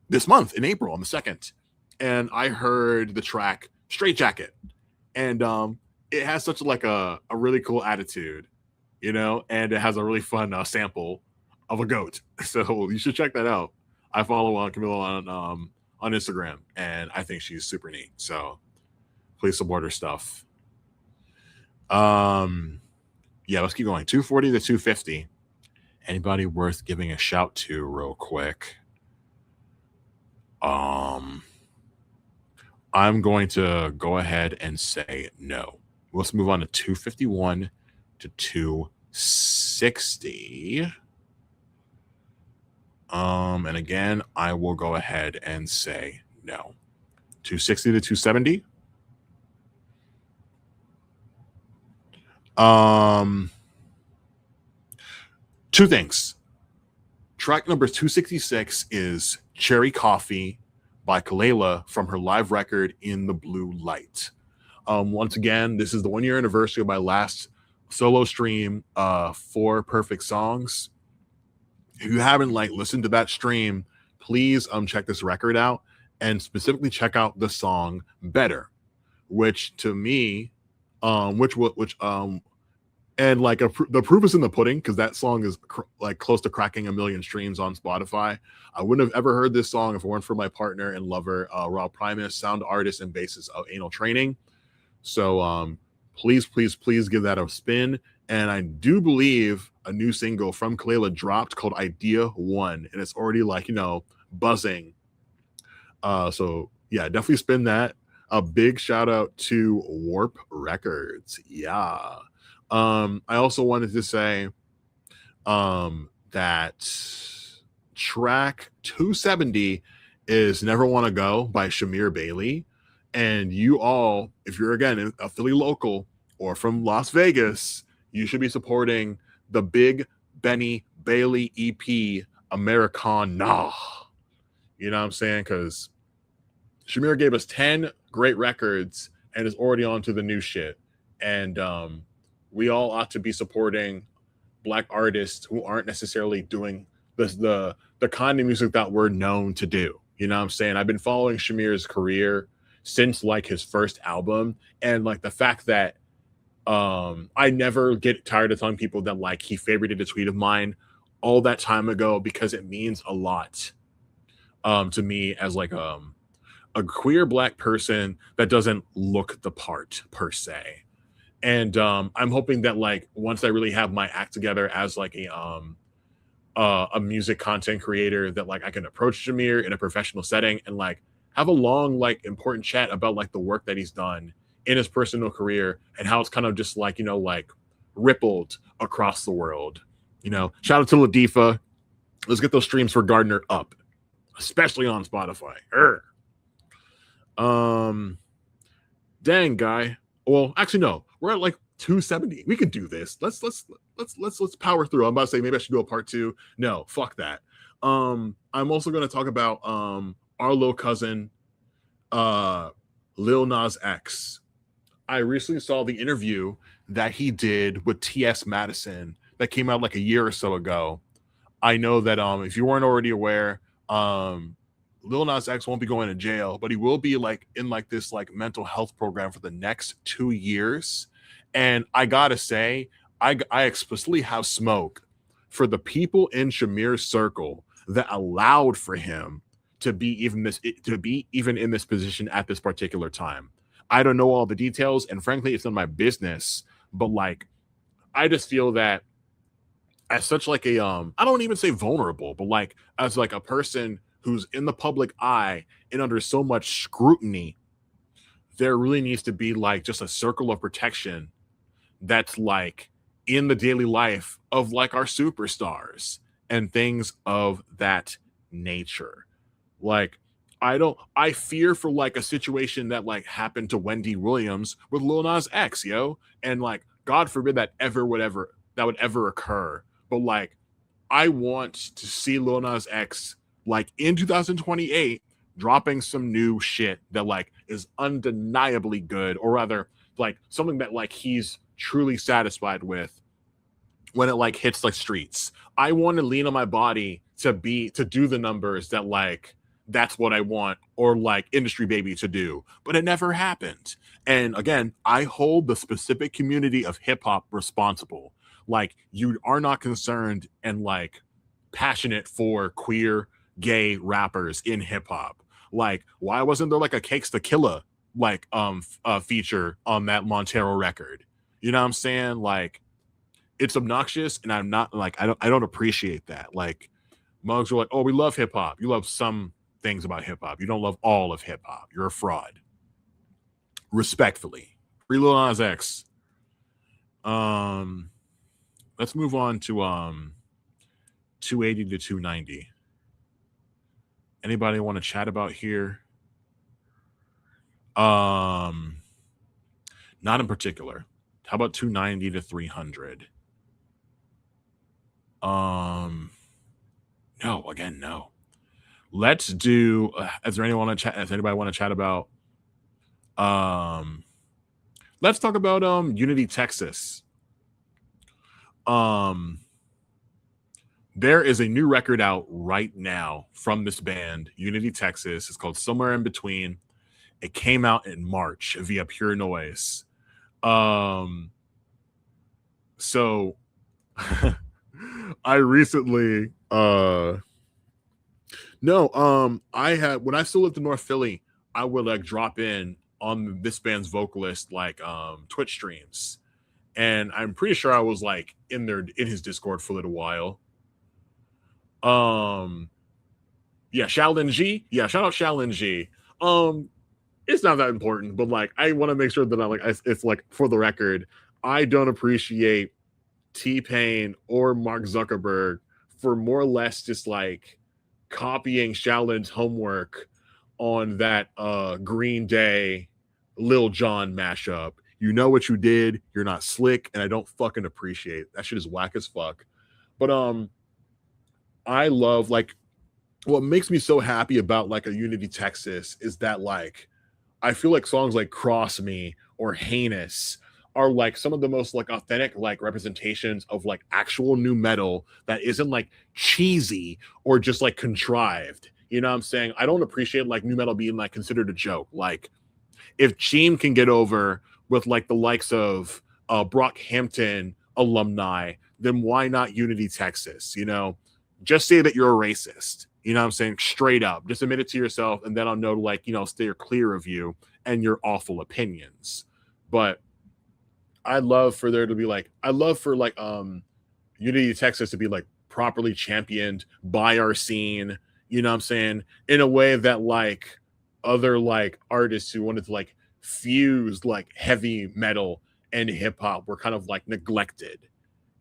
this month in April on the 2nd. And I heard the track Straight Jacket. And it has such like a really cool attitude, you know, and it has a really fun sample of a goat. So you should check that out. I follow Camilla on Instagram, and I think she's super neat. So please support her stuff. Yeah, let's keep going. 240 to 250. Anybody worth giving a shout to real quick? I'm going to go ahead and say no. Let's move on to 251 to 260. And again, I will go ahead and say no. 260 to 270. Two things. Track number 266 is Cherry Coffee by Kelela from her live record In the Blue Light. Once again, this is the 1-year anniversary of my last solo stream, 4 Perfect Songs. If you haven't like listened to that stream, please check this record out, and specifically check out the song Better, which to me, and like the proof is in the pudding, because that song is like close to cracking 1 million streams on Spotify. I wouldn't have ever heard this song if it weren't for my partner and lover, Rob Primus, sound artist and bassist of Anal Training. So please give that a spin. And I do believe a new single from Kelela dropped called Idea One, and it's already like, you know, buzzing. So yeah, definitely spin that. A big shout out to Warp Records. Yeah. I also wanted to say that track 270 is Never Wanna Go by Shamir Bailey. And you all, if you're again a Philly local or from Las Vegas, you should be supporting the Big Benny Bailey EP Americana. You know what I'm saying? Because Shamir gave us 10 great records and is already on to the new shit. And we all ought to be supporting Black artists who aren't necessarily doing the kind of music that we're known to do. You know what I'm saying? I've been following Shamir's career since like his first album, and like the fact that I never get tired of telling people that like he favorited a tweet of mine all that time ago, because it means a lot to me as like a queer Black person that doesn't look the part per se. And I'm hoping that like once I really have my act together as like a music content creator, that like I can approach Shamir in a professional setting and like have a long like important chat about like the work that he's done in his personal career and how it's kind of just like, like rippled across the world. Shout out to Latifa. Let's get those streams for Gardner up, especially on Spotify. Dang, guy. Well, actually, no. We're at like 270. We could do this. Let's power through. I'm about to say maybe I should do a part 2. No, fuck that. I'm also going to talk about our little cousin, Lil Nas X. I recently saw the interview that he did with T.S. Madison that came out like a year or so ago. I know that if you weren't already aware, Lil Nas X won't be going to jail, but he will be like in like this like mental health program for the next 2 years. And I gotta say, I explicitly have smoke for the people in Shamir's circle that allowed for him to be even in this position at this particular time. I don't know all the details, and frankly, it's none of my business. But like, I just feel that as such like a I don't even say vulnerable, but like as like a person who's in the public eye and under so much scrutiny, there really needs to be like just a circle of protection that's like in the daily life of like our superstars and things of that nature. Like, I fear for like a situation that like happened to Wendy Williams with Lil Nas X, yo. And like, God forbid that would ever occur. But like, I want to see Lil Nas X like in 2028 dropping some new shit that like is undeniably good, or rather like something that like he's truly satisfied with when it like hits like streets. I want to lean on my body to do the numbers that like that's what I want, or like Industry Baby to do, but it never happened. And again, I hold the specific community of hip hop responsible. Like, you are not concerned and like passionate for queer gay rappers in hip hop. Like, why wasn't there like a Cakes the Killa like feature on that Montero record? You know what I'm saying? Like, it's obnoxious, and I'm not like, I don't appreciate that. Like, mugs are like, oh, we love hip hop. You love some things about hip hop. You don't love all of hip hop. You're a fraud. Respectfully. Free Lil Nas X. Let's move on to 280 to 290. Anybody want to chat about here? Not in particular. How about 290 to 300? No, again, no. Let's do. Is there anyone want to chat? Does anybody want to chat about? Let's talk about Unity Texas. There is a new record out right now from this band, Unity Texas. It's called Somewhere in Between. It came out in March via Pure Noise. So I recently I had, when I still lived in North Philly, I would like drop in on this band's vocalist like Twitch streams. And I'm pretty sure I was like in his Discord for a little while. Yeah, Shaolin G. Yeah, shout out Shaolin G. It's not that important, but like I want to make sure that it's like, for the record, I don't appreciate T-Pain or Mark Zuckerberg for more or less just like copying Shaolin's homework on that Green Day Lil Jon mashup. You know what you did, you're not slick, and I don't fucking appreciate it. That shit is whack as fuck. But I love, like, what makes me so happy about like a Unity Texas is that like I feel like songs like Cross Me or Heinous are like some of the most like authentic like representations of like actual new metal that isn't like cheesy or just like contrived. You know what I'm saying? I don't appreciate like new metal being like considered a joke. Like, if Cheem can get over with like the likes of Brockhampton alumni, then why not Unity Texas? You know, just say that you're a racist. You know what I'm saying? Straight up. Just admit it to yourself, and then I'll know to like, you know, steer clear of you and your awful opinions. But I'd love for there to be like, Unity Texas to be like properly championed by our scene, you know what I'm saying? In a way that like other like artists who wanted to like fused like heavy metal and hip hop were kind of like neglected.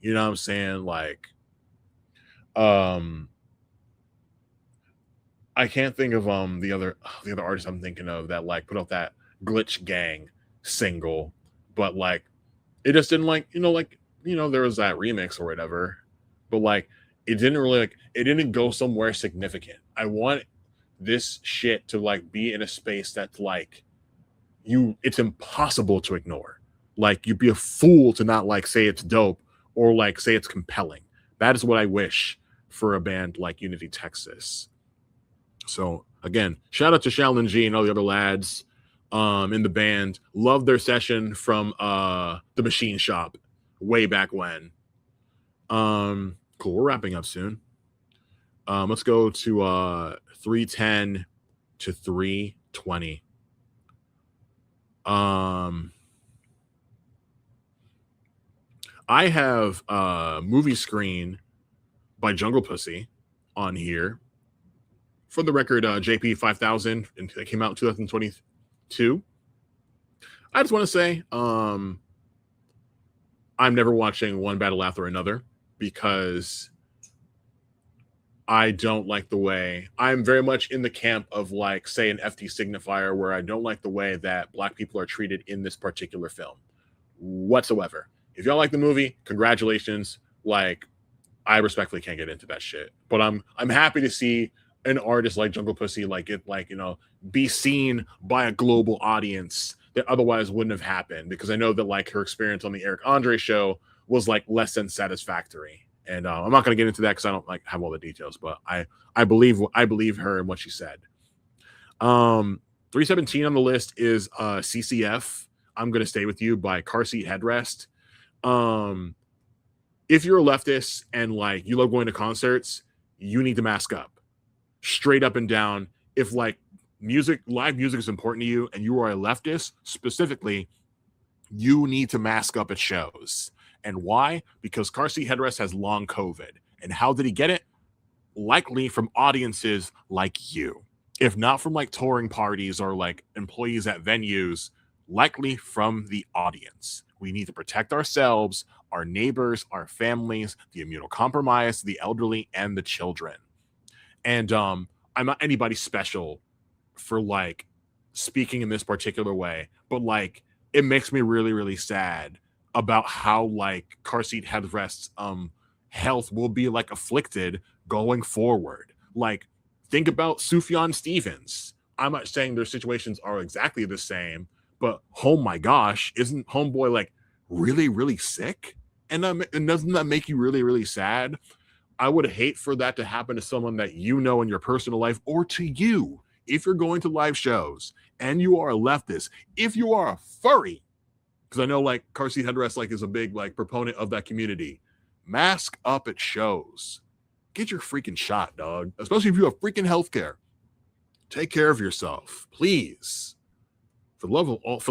You know what I'm saying? Like, um, I can't think of the other artist I'm thinking of that like put out that Glitch Gang single, but like it just didn't like there was that remix or whatever, but like it didn't really like it didn't go somewhere significant. I want this shit to like be in a space that's like it's impossible to ignore. Like you'd be a fool to not like say it's dope or like say it's compelling. That is what I wish for a band like Unity Texas. So again, shout out to Shaolin G and all the other lads in the band. Love their session from the Machine Shop way back when. Cool. We're wrapping up soon. Let's go to 310 to 320. I have Movie Screen by Jungle Pussy on here. For the record, JP 5000, and it came out in 2022. I just want to say, I'm never watching one battle after another because I don't like the way I'm very much in the camp of like, say, an FT signifier where I don't like the way that Black people are treated in this particular film whatsoever. If y'all like the movie, congratulations. Like, I respectfully can't get into that shit, but I'm happy to see an artist like Jungle Pussy be seen by a global audience that otherwise wouldn't have happened, because I know that like her experience on the Eric Andre show was like less than satisfactory. And I'm not going to get into that because I don't like have all the details, but I believe her and what she said. 317 on the list is CCF. I'm going to Stay With You by Car Seat Headrest. If you're a leftist and like you love going to concerts, you need to mask up. Straight up and down. If like live music is important to you and you are a leftist specifically, you need to mask up at shows. And why? Because Car Seat Headrest has long COVID. And how did he get it? Likely from audiences like you. If not from like touring parties or like employees at venues, likely from the audience. We need to protect ourselves, our neighbors, our families, the immunocompromised, the elderly, and the children. And I'm not anybody special for like speaking in this particular way, but like it makes me really, really sad about how like Car Seat Headrest's health will be like afflicted going forward. Like think about Sufjan Stevens. I'm not saying their situations are exactly the same, but oh my gosh, isn't homeboy like really, really sick? And doesn't that make you really, really sad? I would hate for that to happen to someone that you know in your personal life, or to you if you're going to live shows and you are a leftist, if you are a furry, because I know like Car Seat Headrest like is a big like proponent of that community. Mask up at shows. Get your freaking shot, dog. Especially if you have freaking healthcare. Take care of yourself, please. For the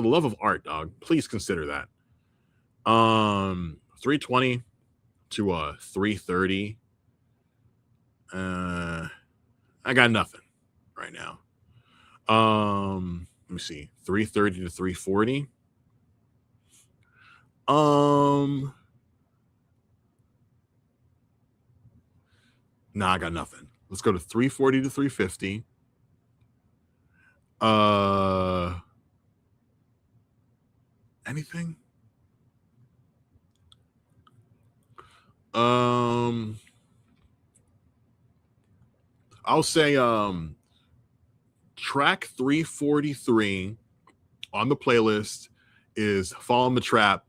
love of art, dog. Please consider that. 320 to 330. I got nothing right now. Let me see. 330 to 340. Nah, I got nothing. Let's go to 340 to 350. Anything? I'll say track 343 on the playlist is Fall in the Trap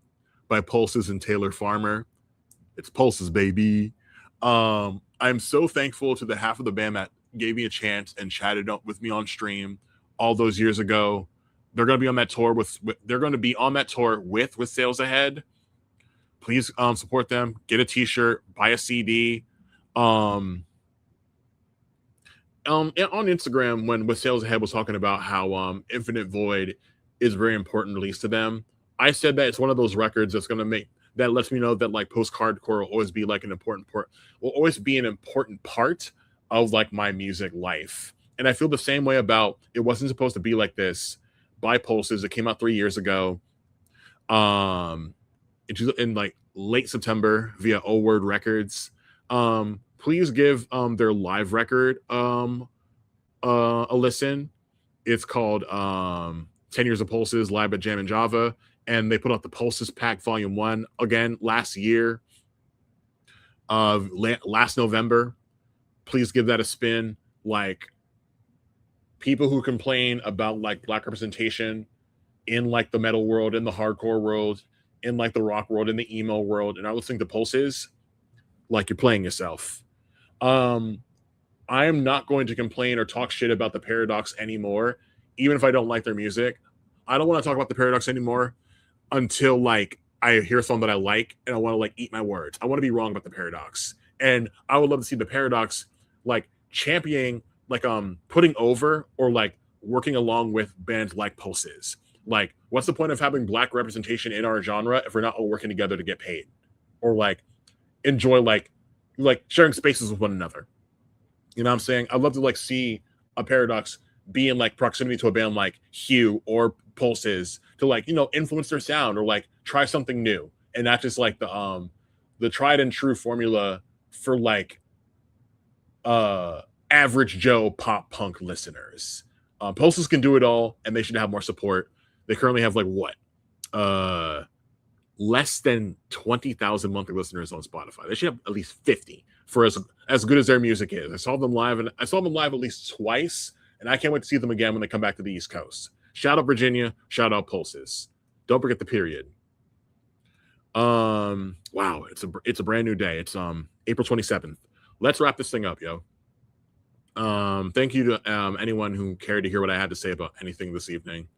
by Pulses and Taylor Farmer. It's Pulses, baby. I'm so thankful to the half of the band that gave me a chance and chatted up with me on stream all those years ago. They're going to be on that tour with Sales Ahead. Please support them. Get a t-shirt, buy a CD. On Instagram, when with Sales Ahead was talking about how Infinite Void is a very important release to them, I said that it's one of those records that's going to make that lets me know that like post-hardcore will always be like an important part of like my music life. And I feel the same way about It Wasn't Supposed to Be Like This by Pulses. It came out 3 years ago. In like late September via O Word Records. Please give their live record a listen. It's called 10 Years of Pulses live at Jam and Java, and they put out the Pulses Pack Volume 1 again last year, last November. Please give that a spin. Like, people who complain about like Black representation in like the metal world, in the hardcore world, in like the rock world, in the emo world, and are listening to Pulses, like, you're playing yourself. I am not going to complain or talk shit about the Paradox anymore, even if I don't like their music. I don't want to talk about the Paradox anymore until like I hear something that I like and I want to like eat my words. I want to be wrong about the Paradox, and I would love to see the Paradox like championing, like putting over or like working along with bands like Pulses. Like, what's the point of having Black representation in our genre if we're not all working together to get paid or like enjoy like sharing spaces with one another? You know what I'm saying? I'd love to like see a Paradox be in like proximity to a band like Hue or Pulses to like, you know, influence their sound or like try something new, and not just like the tried and true formula for like average Joe pop punk listeners. Pulses can do it all, and they should have more support. They currently have like what? Less than 20,000 monthly listeners on Spotify. They should have at least 50 for as good as their music is. I saw them live at least twice, and I can't wait to see them again when they come back to the East Coast. Shout out Virginia, shout out Pulses. Don't forget the period. Wow, it's a brand new day. It's April 27th. Let's wrap this thing up, yo. Thank you to anyone who cared to hear what I had to say about anything this evening.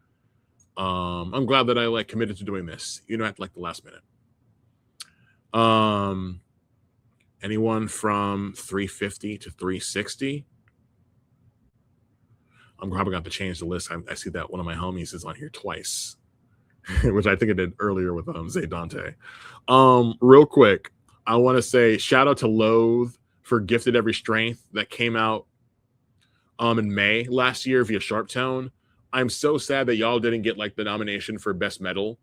I'm glad that I like committed to doing this, you know, at like the last minute. Anyone from 350 to 360? I'm probably going to change the list. I see that one of my homies is on here twice, which I think I did earlier with Zay Dante. Real quick, I want to say shout out to Loathe for Gifted Every Strength that came out in May last year via Sharptone. I'm so sad that y'all didn't get like the nomination for Best Metal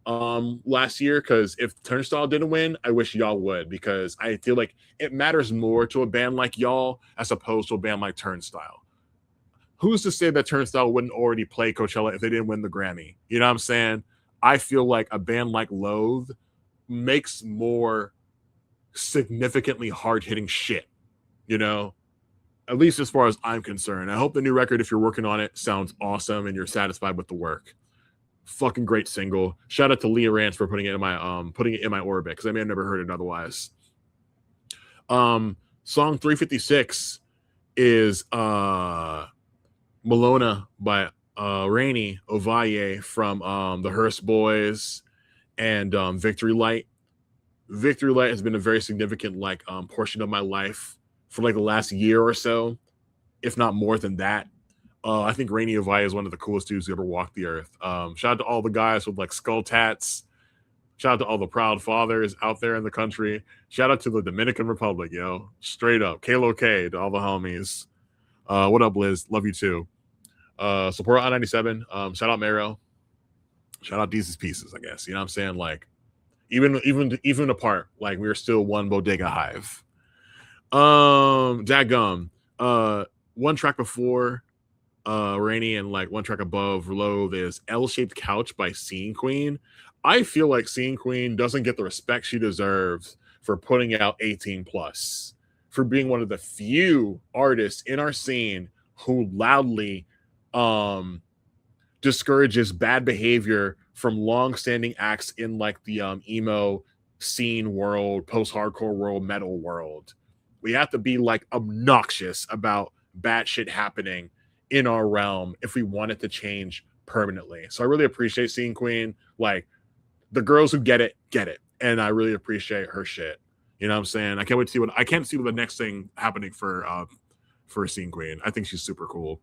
last year, because if Turnstile didn't win, I wish y'all would, because I feel like it matters more to a band like y'all as opposed to a band like Turnstile. Who's to say that Turnstile wouldn't already play Coachella if they didn't win the Grammy? You know what I'm saying? I feel like a band like Loathe makes more significantly hard-hitting shit, you know? At least as far as I'm concerned. I hope the new record, if you're working on it, sounds awesome and you're satisfied with the work. Fucking great single. Shout out to Leah Rance for putting it in my orbit, because I may have never heard it otherwise. Song 356 is Malona by Rainy Ovalle from the Hearst Boys and Victory Light. Victory Light has been a very significant like portion of my life for like the last year or so, if not more than that. I think Rainy Ovalle is one of the coolest dudes who ever walked the earth. Shout out to all the guys with like skull tats. Shout out to all the proud fathers out there in the country. Shout out to the Dominican Republic, yo. Straight up. Kalo K to all the homies. What up, Liz? Love you too. Support I-97. Shout out Mero. Shout out Deezus Pieces, I guess. You know what I'm saying? Like, even apart, like, we're still one bodega hive. Dadgum. One track before Rainy and like one track above Loathe is L-Shaped Couch by Scene Queen. I feel like Scene Queen doesn't get the respect she deserves for putting out 18 plus, for being one of the few artists in our scene who loudly discourages bad behavior from long-standing acts in like the emo scene world, post-hardcore world, metal world. We have to be like obnoxious about bad shit happening in our realm if we want it to change permanently. So I really appreciate Scene Queen. Like, the girls who get it, and I really appreciate her shit. You know what I'm saying? I can't wait to see what the next thing happening for Scene Queen. I think she's super cool.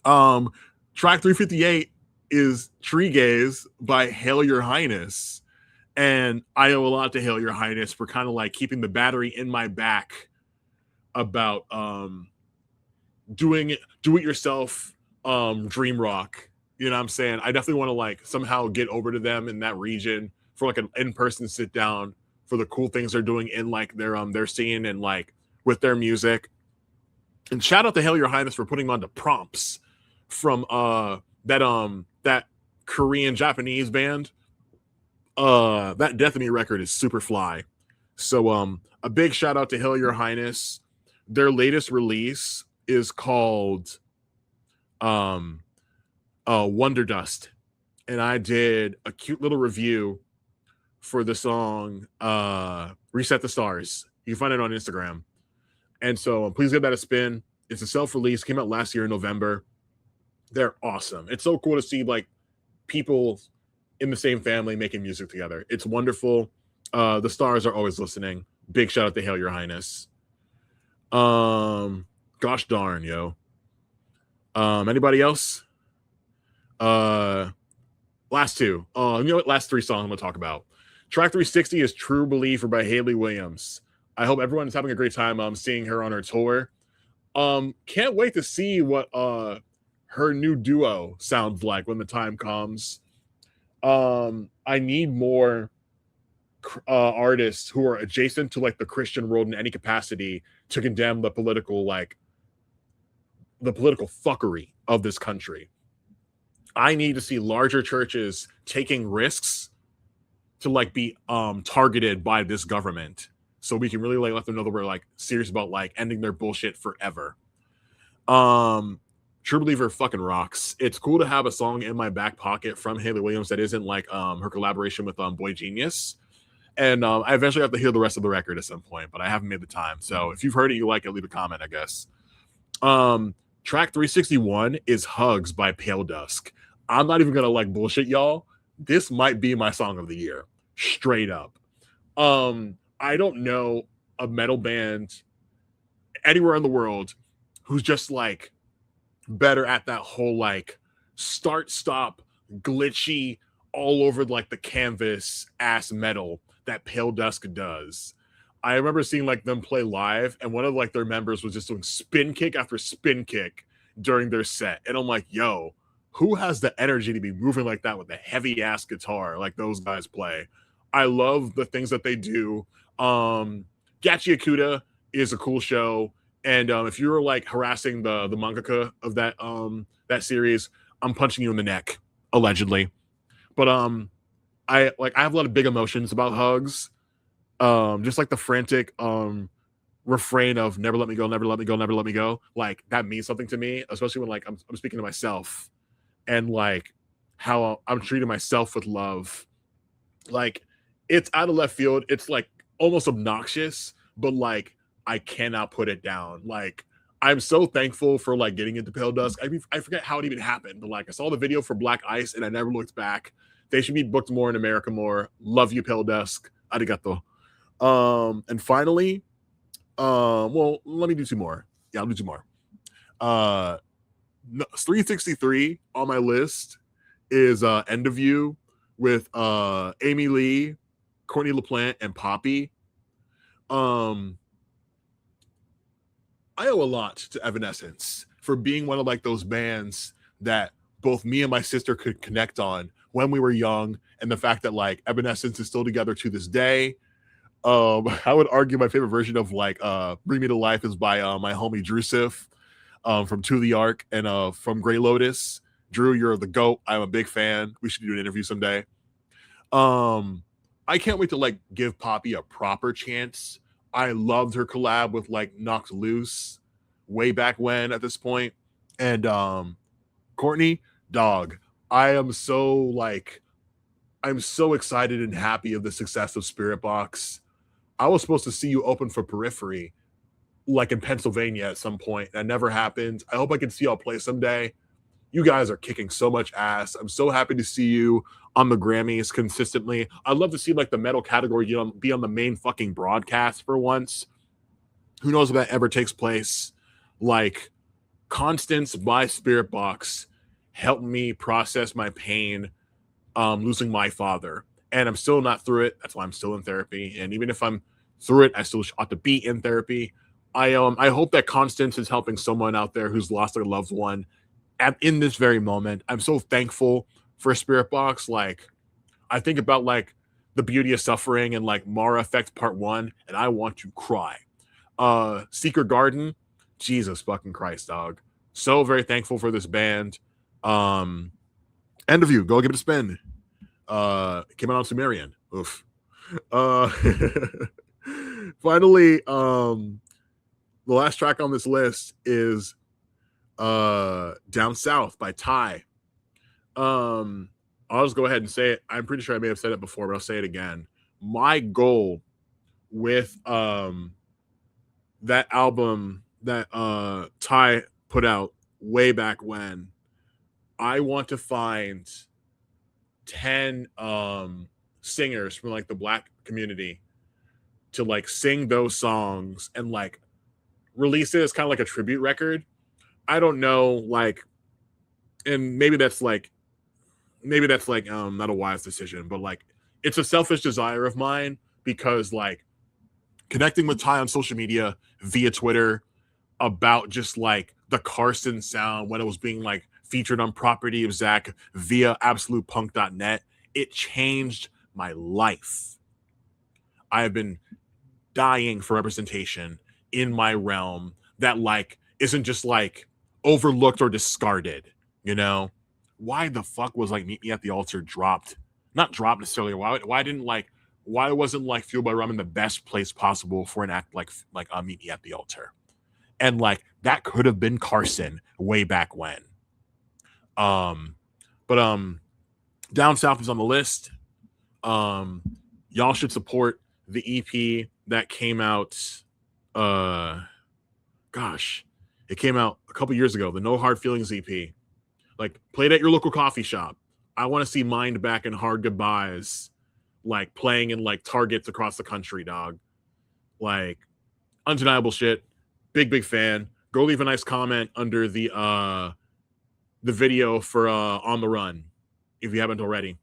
Track 358 is Tree Gaze by Hail Your Highness. And I owe a lot to Hail Your Highness for kind of like keeping the battery in my back about do it yourself dream rock You know what I'm saying? I definitely want to like somehow get over to them in that region for like an in-person sit down for the cool things they're doing in like their scene and like with their music. And shout out to Hail Your Highness for putting on the prompts from that Korean Japanese band. That Death of Me record is super fly. So a big shout out to Hail Your Highness. Their latest release is called Wonder Dust. And I did a cute little review for the song Reset the Stars. You can find it on Instagram. And so please give that a spin. It's a self-release, came out last year in November. They're awesome. It's so cool to see like people in the same family making music together. It's wonderful. The stars are always listening. Big shout out to Hail Your Highness. Gosh darn, yo. Anybody else? Last two. You know what? Last three songs I'm gonna talk about. Track 360 is True Believer by Hayley Williams. I hope everyone is having a great time seeing her on her tour. Can't wait to see what her new duo sounds like when the time comes. I need more artists who are adjacent to like the Christian world in any capacity to condemn the political fuckery of this country. I need to see larger churches taking risks to like be targeted by this government, so we can really like let them know that we're like serious about like ending their bullshit forever. True Believer fucking rocks. It's cool to have a song in my back pocket from Hayley Williams that isn't like her collaboration with Boy Genius. And I eventually have to hear the rest of the record at some point, but I haven't made the time. So if you've heard it, you like it, leave a comment, I guess. Track 361 is Hugs by Pale Dusk. I'm not even gonna like bullshit y'all. This might be my song of the year, straight up. I don't know a metal band anywhere in the world who's just like better at that whole like start stop glitchy all over like the canvas ass metal that Pale Dusk does. I remember seeing like them play live, and one of like their members was just doing spin kick after spin kick during their set, and I'm like, yo, who has the energy to be moving like that with a heavy ass guitar like those guys play? I love the things that they do. Gachi Akuta is a cool show, and if you're like harassing the mangaka of that series, I'm punching you in the neck, allegedly. But I have a lot of big emotions about Hugs. Just like the frantic refrain of "Never let me go, never let me go, never let me go." Like that means something to me, especially when like I'm speaking to myself and like how I'm treating myself with love. Like it's out of left field. It's like almost obnoxious, but like I cannot put it down. Like I'm so thankful for like getting into Pale Dusk. I forget how it even happened, but like I saw the video for Black Ice and I never looked back. They should be booked more in America more. Love you, Pale Dusk. Arigato. And finally, well, let me do two more. Yeah, I'll do two more. 363 on my list is End of You with Amy Lee, Courtney LaPlante, and Poppy. I owe a lot to Evanescence for being one of like those bands that both me and my sister could connect on when we were young, and the fact that like Evanescence is still together to this day. I would argue my favorite version of like Bring Me to Life is by my homie Drew Sif from To the Ark and from Grey Lotus. Drew, you're the GOAT. I'm a big fan. We should do an interview someday. I can't wait to like give Poppy a proper chance. I loved her collab with like Knocked Loose way back when at this point. And Courtney, dog, I'm so excited and happy of the success of Spiritbox. I was supposed to see you open for Periphery like in Pennsylvania at some point. That never happened. I hope I can see y'all play someday. You guys are kicking so much ass. I'm so happy to see you on the Grammys consistently. I'd love to see like the metal category, you know, be on the main fucking broadcast for once. Who knows if that ever takes place? Like Constance by Spiritbox helped me process my pain losing my father. And I'm still not through it. That's why I'm still in therapy. And even if I'm through it, I still ought to be in therapy. I hope that Constance is helping someone out there who's lost their loved one in this very moment. I'm so thankful for Spirit Box. Like, I think about like The Beauty of Suffering and like Mara Effect Part 1, and I want to cry. Secret Garden, Jesus fucking Christ, dog. So very thankful for this band. End of You, go give it a spin. Came out on Sumerian. Oof. Uh finally, the last track on this list is Down South by Ty. I'll just go ahead and say it. I'm pretty sure I may have said it before, but I'll say it again. My goal with that album that Ty put out way back when, I want to find 10 singers from like the Black community to like sing those songs and like release it as kind of like a tribute record. I don't know, like, and maybe that's like not a wise decision, but like it's a selfish desire of mine because like connecting with Ty on social media via Twitter about just like the Carson sound when it was being like featured on Property of Zach via absolutepunk.net, it changed my life. I have been dying for representation in my realm that like isn't just like overlooked or discarded, you know? Why the fuck was like Meet Me at the Altar dropped? Not dropped necessarily. Why wasn't like Fueled by Rum in the best place possible for an act like Meet Me at the Altar? And like that could have been Carson way back when. But Down South is on the list. Y'all should support the EP that came out. It came out a couple years ago. The No Hard Feelings EP. Like, played at your local coffee shop. I want to see Mind Back and Hard Goodbyes like playing in like Targets across the country, dog. Like, undeniable shit. Big fan. Go leave a nice comment under the video for On the Run if you haven't already.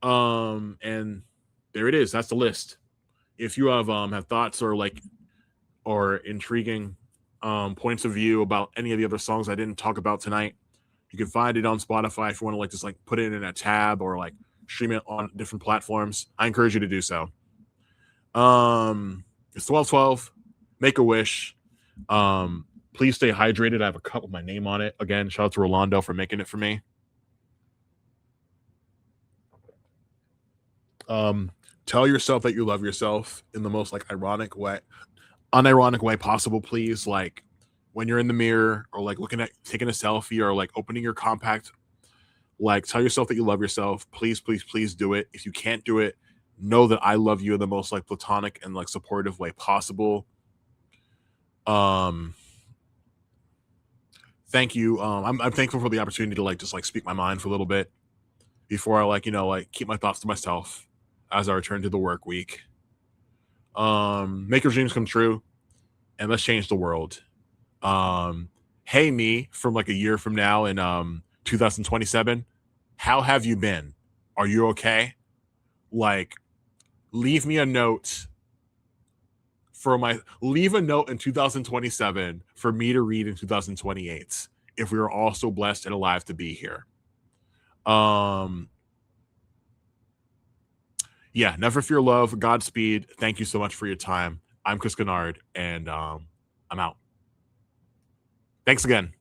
And there it is. That's the list. If you have thoughts or intriguing points of view about any of the other songs I didn't talk about tonight, you can find it on Spotify if you want to like just like put it in a tab or like stream it on different platforms. I encourage you to do so. It's 12/12. Make a wish. Please stay hydrated. I have a cup with my name on it. Again, shout out to Rolando for making it for me. Tell yourself that you love yourself in the most like unironic way possible, please. Like when you're in the mirror or like taking a selfie or like opening your compact, like tell yourself that you love yourself. Please do it. If you can't do it, know that I love you in the most like platonic and like supportive way possible. Thank you. I'm thankful for the opportunity to like just like speak my mind for a little bit before I keep my thoughts to myself as I return to the work week. Make your dreams come true and let's change the world. Hey me from like a year from now in 2027, how have you been? Are you okay? Like leave a note in 2027 for me to read in 2028 if we are all so blessed and alive to be here. Yeah, never fear love. Godspeed. Thank you so much for your time. I'm Chris Kennard, and I'm out. Thanks again.